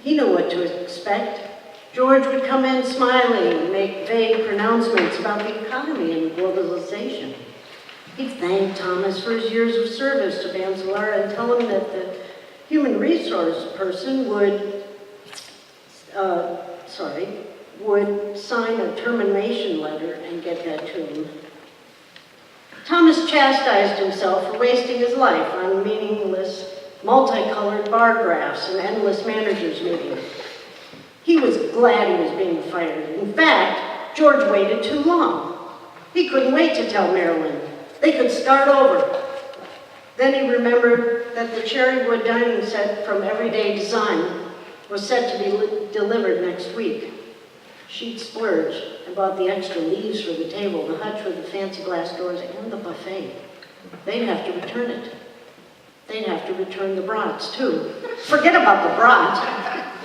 He knew what to expect. George would come in smiling and make vague pronouncements about the economy and globalization. He'd thank Thomas for his years of service to González and tell him that the human resource person would sign a termination letter and get that to him. Thomas chastised himself for wasting his life on meaningless, multicolored bar graphs and endless managers' meetings. He was glad he was being fired. In fact, George waited too long. He couldn't wait to tell Marilyn. They could start over. Then he remembered that the cherrywood dining set from Everyday Design was set to be delivered next week. She'd splurged and bought the extra leaves for the table, the hutch with the fancy glass doors, and the buffet. They'd have to return it. They'd have to return the brats, too. Forget about the brats.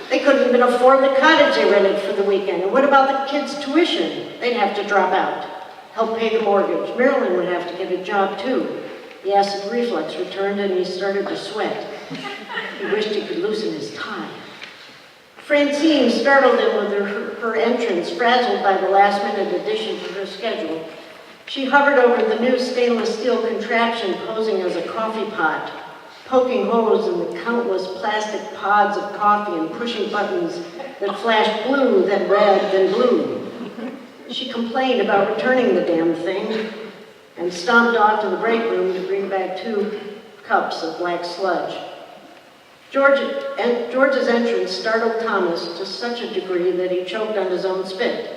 They couldn't even afford the cottage they rented for the weekend. And what about the kids' tuition? They'd have to drop out, help pay the mortgage. Marilyn would have to get a job, too. The acid reflux returned and he started to sweat. He wished he could loosen his tie. Francine startled him with her entrance, frazzled by the last-minute addition to her schedule. She hovered over the new stainless steel contraption posing as a coffee pot, poking holes in the countless plastic pods of coffee and pushing buttons that flashed blue, then red, then blue. She complained about returning the damn thing and stomped off to the break room to bring back 2 cups of black sludge. George's entrance startled Thomas to such a degree that he choked on his own spit.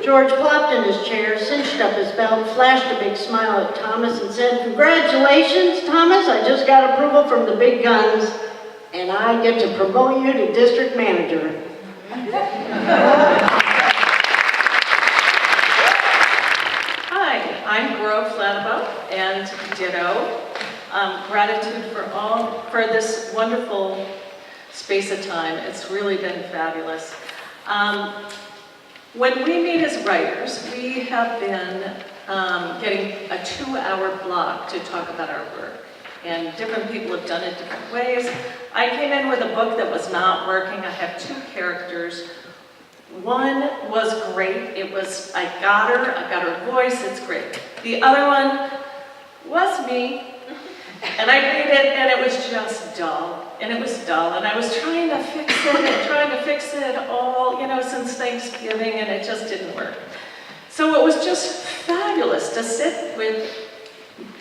George plopped in his chair, cinched up his belt, flashed a big smile at Thomas and said, "Congratulations, Thomas, I just got approval from the big guns, and I get to promote you to district manager." Hi, I'm Grove Flatabo, and ditto. Gratitude for this wonderful space of time. It's really been fabulous. When we meet as writers, we have been getting a 2-hour block to talk about our work. and different people have done it different ways. I came in with a book that was not working. I have 2 characters. One was great. It was, I got her voice, it's great. The other one was me, and I read it, and it was just dull, and it was dull, and I was trying to fix it all, since Thanksgiving, and it just didn't work. So it was just fabulous to sit with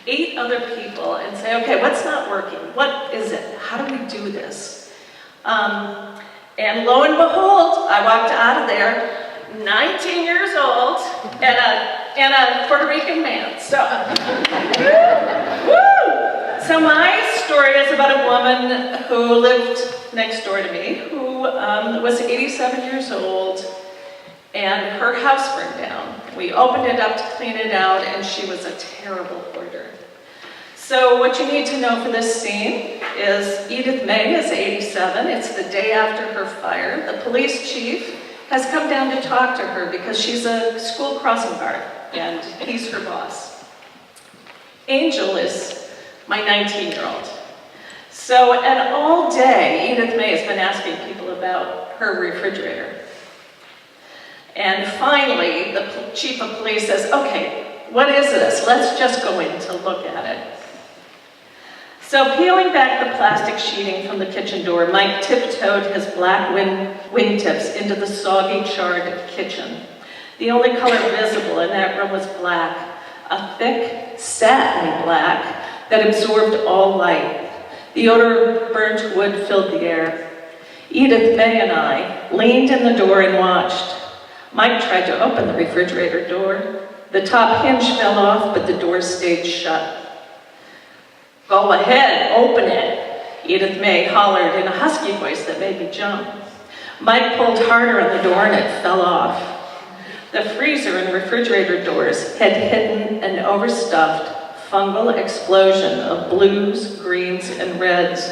8 other people and say, okay, what's not working? What is it? How do we do this? And lo and behold, I walked out of there, 19 years old, and a Puerto Rican man. So, woo! So my story is about a woman who lived next door to me, who was 87 years old, and her house burned down. We opened it up to clean it out, and she was a terrible hoarder. So what you need to know for this scene is Edith May is 87. It's the day after her fire. The police chief has come down to talk to her because she's a school crossing guard, and he's her boss. Angel is my 19-year-old. So, and all day, Edith May has been asking people about her refrigerator. And finally, the chief of police says, okay, what is this? Let's just go in to look at it. So peeling back the plastic sheeting from the kitchen door, Mike tiptoed his black wingtips into the soggy, charred kitchen. The only color visible in that room was black, a thick, satiny black that absorbed all light. The odor of burnt wood filled the air. Edith May and I leaned in the door and watched. Mike tried to open the refrigerator door. The top hinge fell off, but the door stayed shut. Go ahead, open it, Edith May hollered in a husky voice that made me jump. Mike pulled harder on the door and it fell off. The freezer and refrigerator doors had hidden an overstuffed fungal explosion of blues, greens, and reds.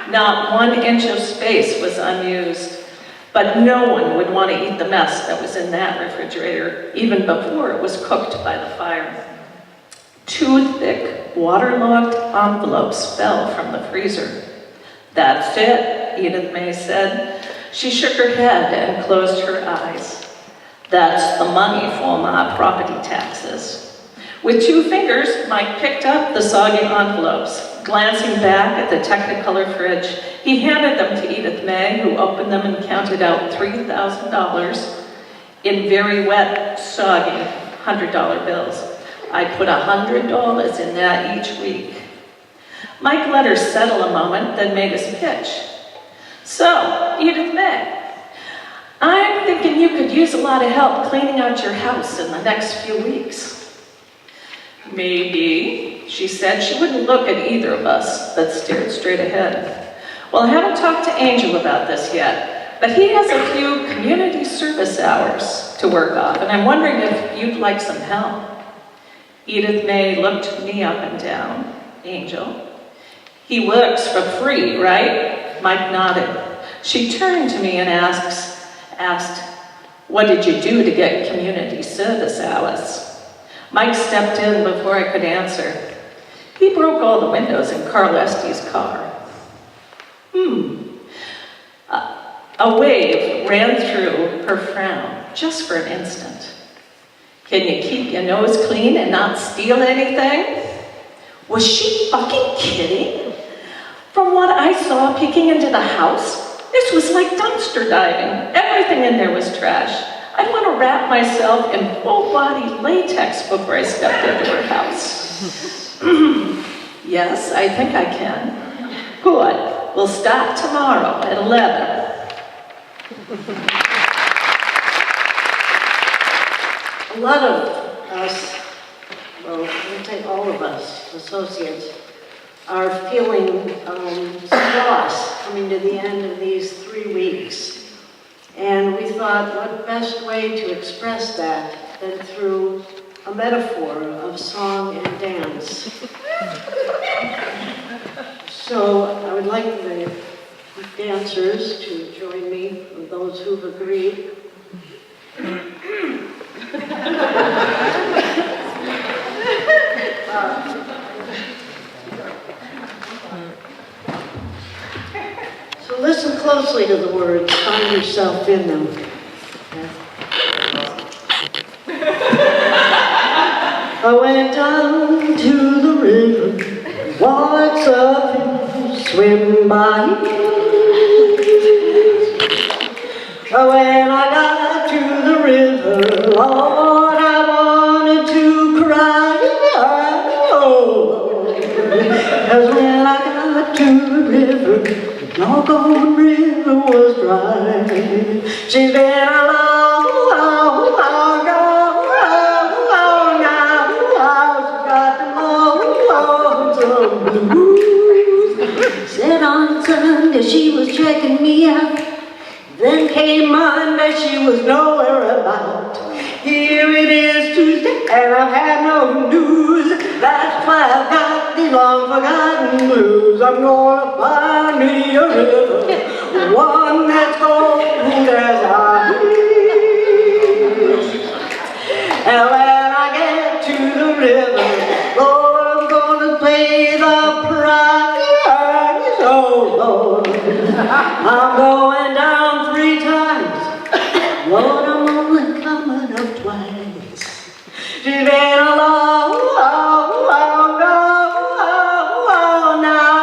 Not 1 inch of space was unused, but no one would want to eat the mess that was in that refrigerator, even before it was cooked by the fire. 2 thick, waterlogged envelopes fell from the freezer. That's it, Edith May said. She shook her head and closed her eyes. That's the money for my property taxes. With 2 fingers, Mike picked up the soggy envelopes. Glancing back at the Technicolor fridge, he handed them to Edith May, who opened them and counted out $3,000 in very wet, soggy $100 bills. I put $100 in that each week. Mike let her settle a moment, then made his pitch. So, Edith May, I'm thinking you could use a lot of help cleaning out your house in the next few weeks. Maybe, she said. She wouldn't look at either of us, but stared straight ahead. Well, I haven't talked to Angel about this yet, but he has a few community service hours to work off, and I'm wondering if you'd like some help. Edith May looked me up and down. Angel, he works for free, right? Mike nodded. She turned to me and asked, what did you do to get community service hours? Mike stepped in before I could answer. He broke all the windows in Carl Estie's car. A wave ran through her frown, just for an instant. Can you keep your nose clean and not steal anything? Was she fucking kidding? From what I saw peeking into the house, this was like dumpster diving. Everything in there was trash. I'd want to wrap myself in full-body latex before I stepped into her house. Yes, I think I can. Good. We'll start tomorrow at 11. A lot of us, well, I would say all of us, associates, are feeling some loss coming to the end of these 3 weeks. And we thought, what best way to express that than through a metaphor of song and dance. So I would like the dancers to join me, and those who've agreed. yourself in them. I went down to the river, watched the fish swim by. When I got to the river, Lord, I wanted to cry. Oh, because when I got to the river, the doggone river was dry. She's been a long, long, long, long, now. She got the lonesome blues. Said on Sunday she was checking me out. Then came Monday, she was nowhere about. Here it is Tuesday, and I've had no news. That's why I've got these long forgotten blues. I'm gonna find me a river, one that's cold as ice. And when I get to the river, Lord, I'm gonna pay the price. Oh Lord, I'm going down 3 times. Lord, I'm only coming up twice. She's been a long, long, long, long, now.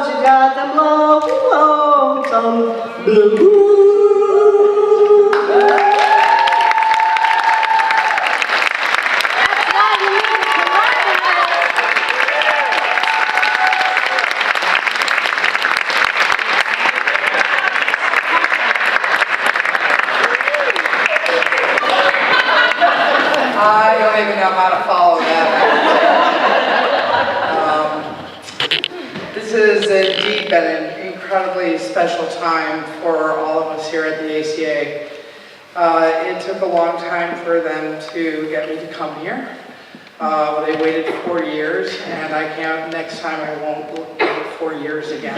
She's got them long, lonesome blues. I don't even know how to follow that. This has indeed been an incredibly special time for all of us here at the ACA. It took a long time for them to get me to come here. They waited 4 years, and I can't, next time I won't wait 4 years again.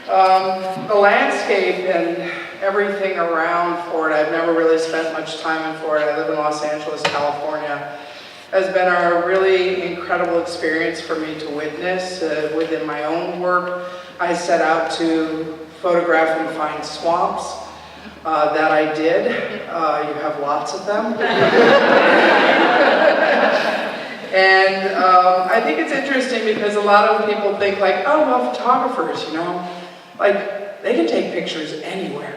The landscape and everything around Florida, I've never really spent much time in Florida. I live in Los Angeles, California. Has been a really incredible experience for me to witness within my own work. I set out to photograph and find swamps. That I did. You have lots of them. And I think it's interesting because a lot of people think like, oh, well, photographers, you know, like they can take pictures anywhere.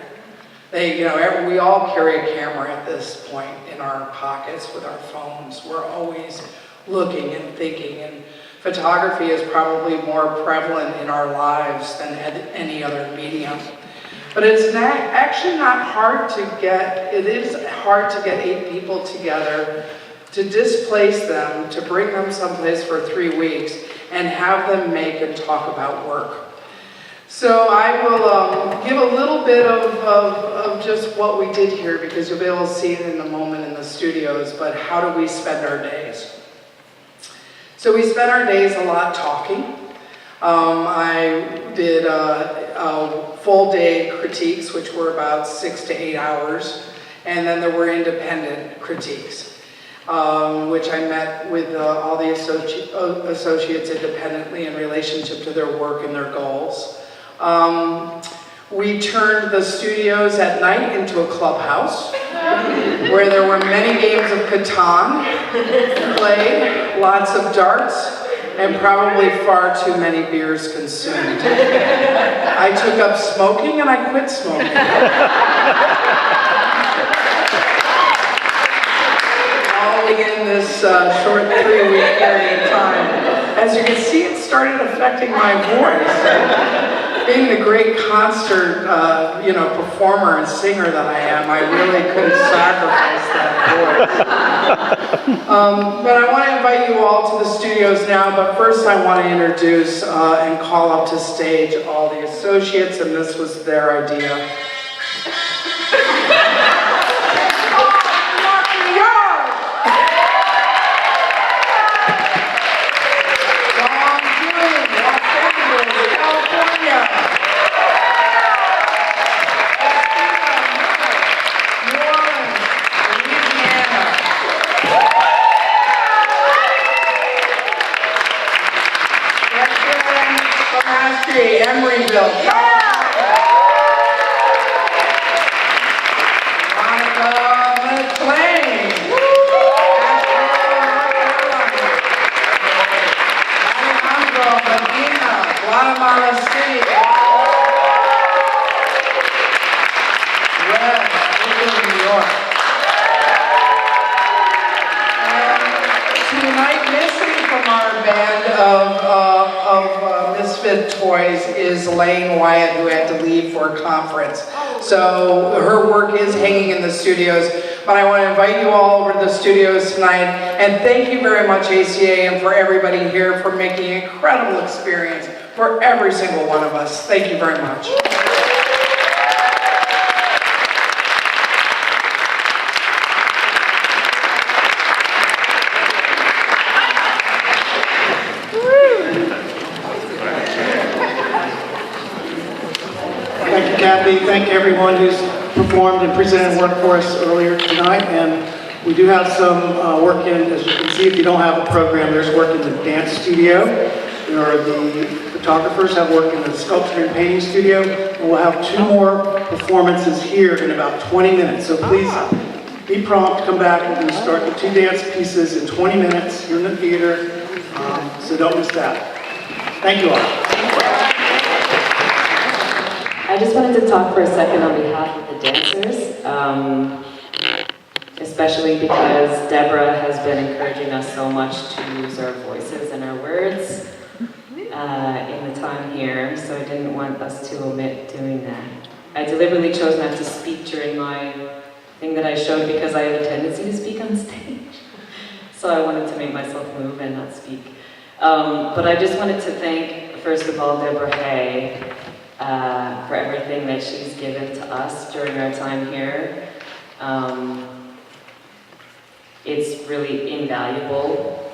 They, you know, we all carry a camera at this point in our pockets with our phones. We're always looking and thinking, and photography is probably more prevalent in our lives than any other medium. But it's actually not hard to get, it is hard to get 8 people together, to displace them, to bring them someplace for 3 weeks, and have them make and talk about work. So I will give a little bit of just what we did here, because you'll be able to see it in a moment in the studios, but how do we spend our days? So we spent our days a lot talking. I did full day critiques, which were about 6 to 8 hours, and then there were independent critiques, which I met with all the associates independently in relationship to their work and their goals. We turned the studios at night into a clubhouse where there were many games of Catan played, lots of darts, and probably far too many beers consumed. I took up smoking and I quit smoking. All within this short 3-week period of time. As you can see, it started affecting my voice. Being the great concert, performer and singer that I am, I really couldn't sacrifice that voice. But I want to invite you all to the studios now, but first I want to introduce and call up to stage all the associates, and this was their idea. toys is Elaine Wyatt, who had to leave for a conference. So her work is hanging in the studios. But I want to invite you all over to the studios tonight. And thank you very much, ACA, and for everybody here for making an incredible experience for every single one of us. Thank you very much. Thank you, Kathy. Thank everyone who's performed and presented work for us earlier tonight. And we do have some work in, as you can see, if you don't have a program, there's work in the dance studio. There are the photographers have work in the sculpture and painting studio. And we'll have 2 more performances here in about 20 minutes. So please be prompt, come back. We're going to start the 2 dance pieces in 20 minutes here in the theater. So don't miss that. Thank you all. I just wanted to talk for a second on behalf of the dancers, especially because Deborah has been encouraging us so much to use our voices and our words in the time here, so I didn't want us to omit doing that. I deliberately chose not to speak during my thing that I showed because I have a tendency to speak on stage. So I wanted to make myself move and not speak. But I just wanted to thank, first of all, Deborah Hay, for everything that she's given to us during our time here. It's really invaluable.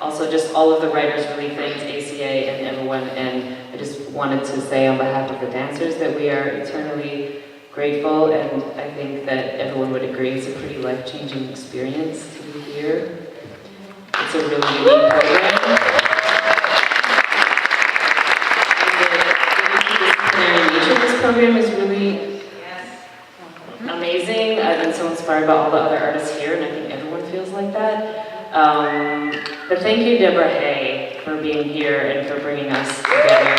Also, just all of the writers really thanked ACA and everyone, and I just wanted to say on behalf of the dancers that we are eternally grateful, and I think that everyone would agree it's a pretty life-changing experience to be here. It's a really unique program. This program is really amazing. I've been so inspired by all the other artists here, and I think everyone feels like that. But thank you, Deborah Hay, for being here and for bringing us together.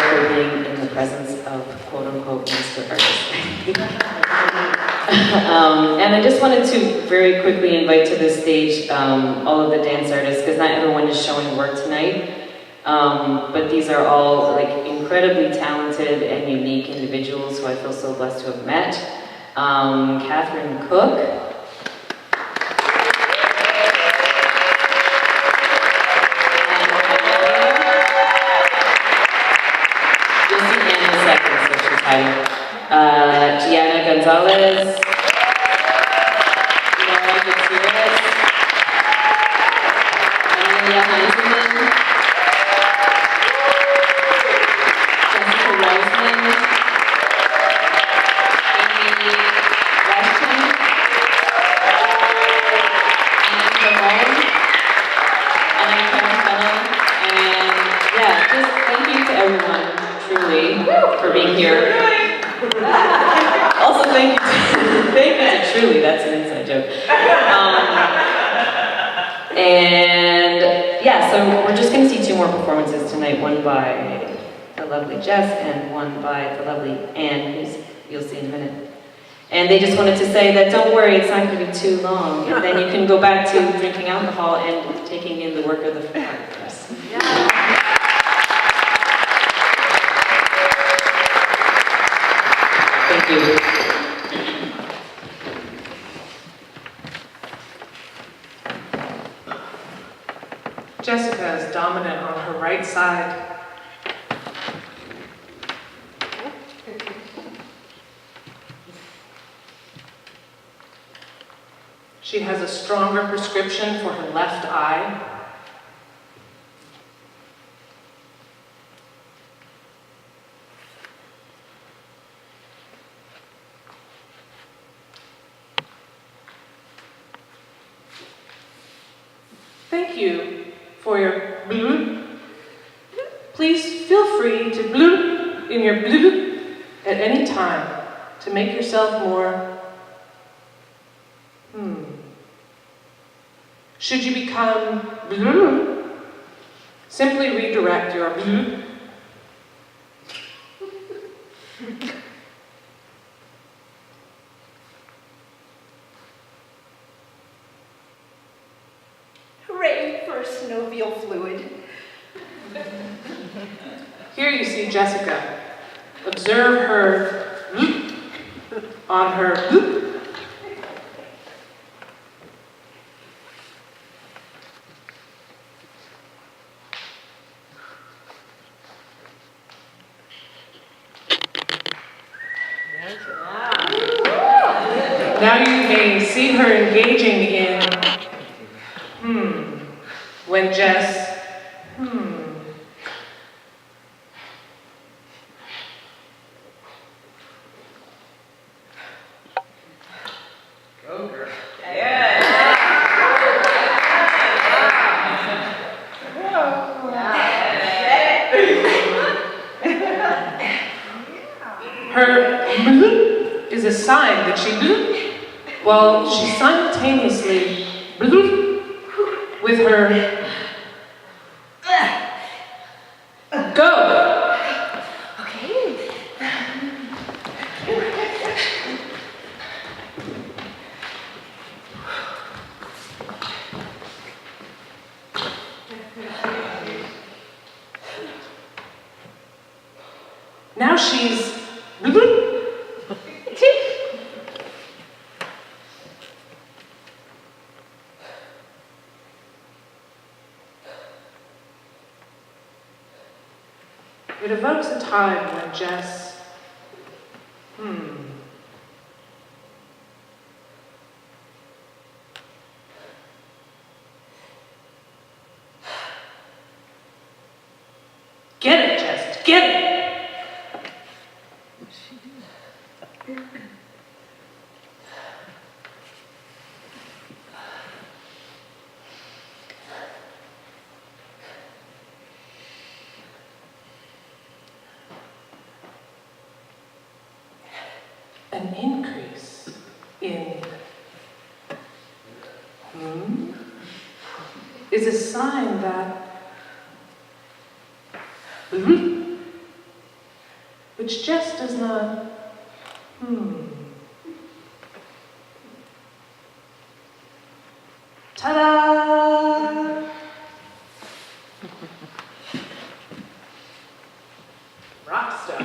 For being in the presence of quote-unquote master artists. And I just wanted to very quickly invite to this stage all of the dance artists, because not everyone is showing work tonight. But these are all like incredibly talented and unique individuals who I feel so blessed to have met. Catherine Cook. Giana González, Gutierrez, for being here. Also, thank you to Truly, that's an inside joke. And yeah, so we're just going to see 2 more performances tonight, one by the lovely Jess and one by the lovely Anne, who's you'll see in a minute. And they just wanted to say that don't worry, it's not going to be too long, and then you can go back to drinking alcohol and taking in the work of the photographers. Thank you. Jessica is dominant on her right side. She has a stronger prescription for her left eye. Thank you for your bloop. Please feel free to bloop in your bloop at any time to make yourself more Should you become bloop, simply redirect your bloop. Hooray! her synovial fluid. Here you see Jessica. Observe her on her. Now you may see her engaging in when Jess Go girl. her is a sign that she while she simultaneously with her go. Okay. Now she's it evokes a time when Jess, Get it, Jess, get it! An increase in is a sign that which just does not ta-da! Rockstar.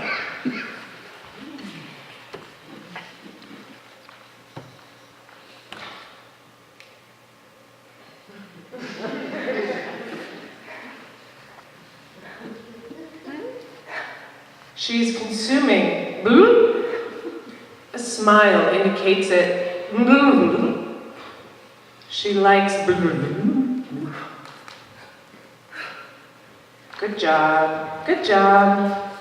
She's consuming. A smile indicates it. She likes. Good job. Good job.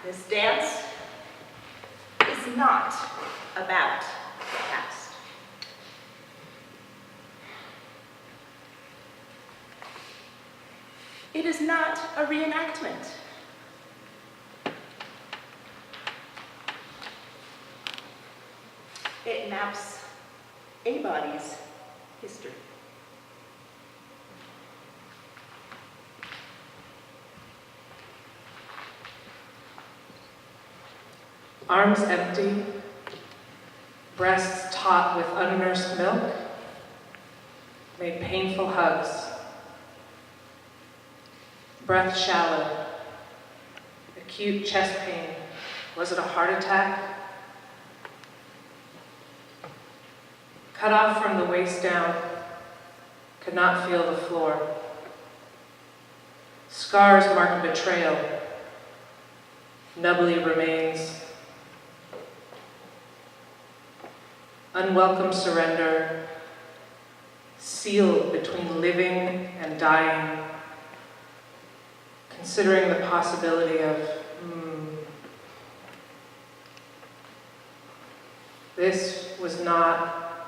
This dance is not about the past. It is not a reenactment. It maps a body's history. Arms empty, breasts taut with unnursed milk, made painful hugs. Breath shallow, acute chest pain. Was it a heart attack? Cut off from the waist down, could not feel the floor. Scars mark betrayal, nubbly remains. Unwelcome surrender, sealed between living and dying. Considering the possibility of, this was not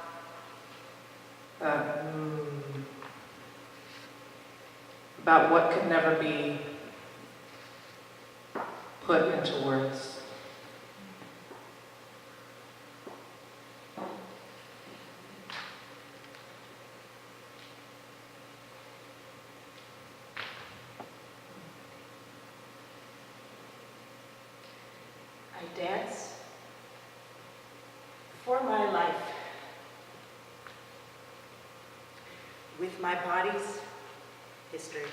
about what could never be put into words. I dance my life. With my body's history.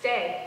Stay.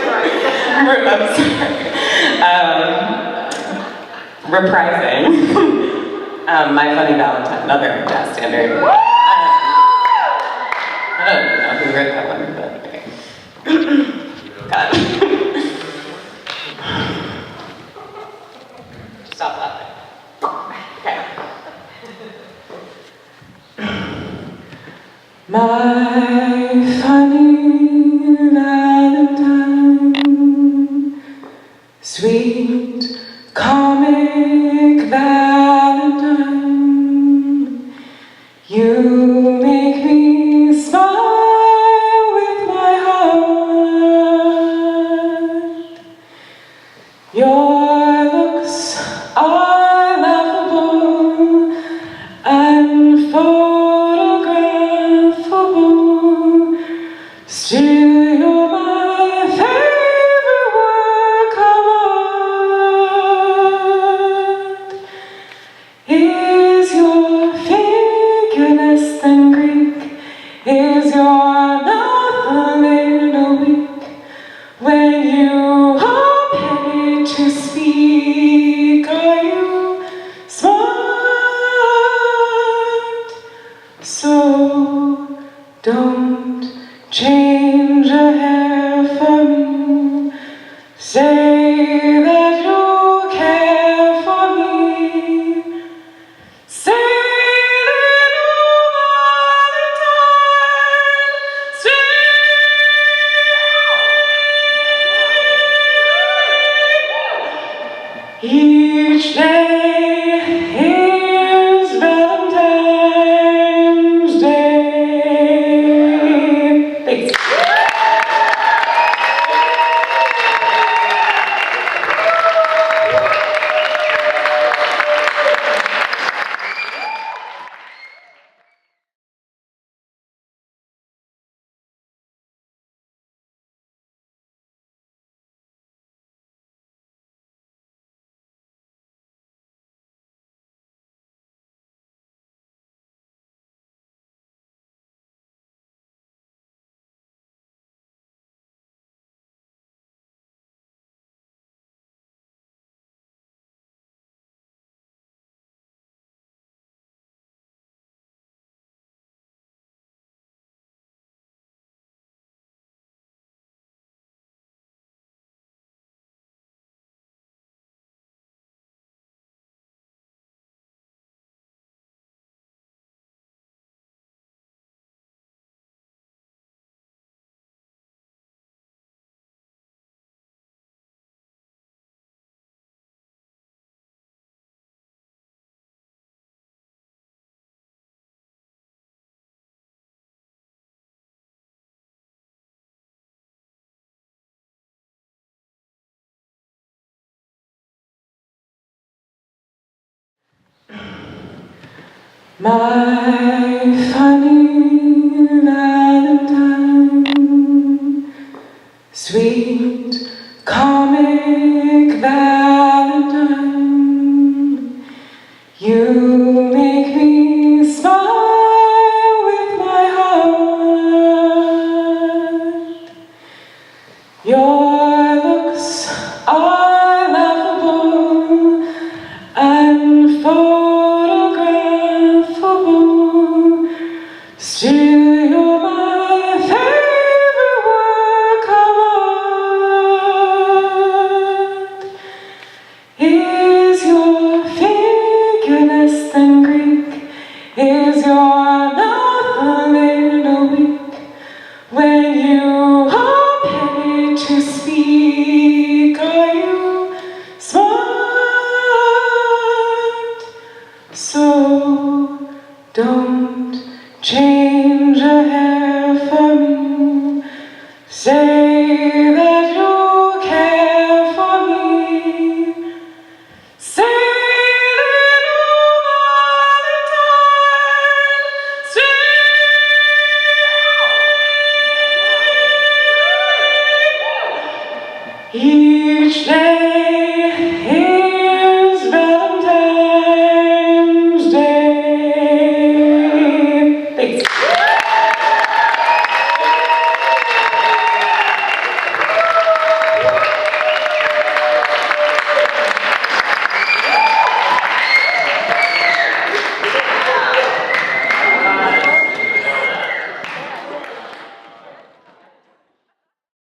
sorry. I'm sorry. Reprising. My Funny Valentine, another jazz standard. I don't even know who wrote that one, but okay. God. Stop laughing. Okay. My funny Valentine, sweet comic Valentine, you make me smile with my heart. Your looks are laughable and photographable. Still, you're my favorite work of art. Is your figure less than Greek? Is your mouth a little weak? When you open it to speak, are you smart? So don't change a hair for me. Say that you care for me. Say little Valentine, say each day is Valentine's Day. Thanks. My funny Valentine, sweet comic Valentine, you make me smile with my heart. Your looks are laughable and photographable. Still, you're my favorite work of art. Is your figure less than Greek? Is your mouth a little weak? When you open it to speak, are you smart? So don't change a hair for me. Say that you care for me. Say little Valentine, say he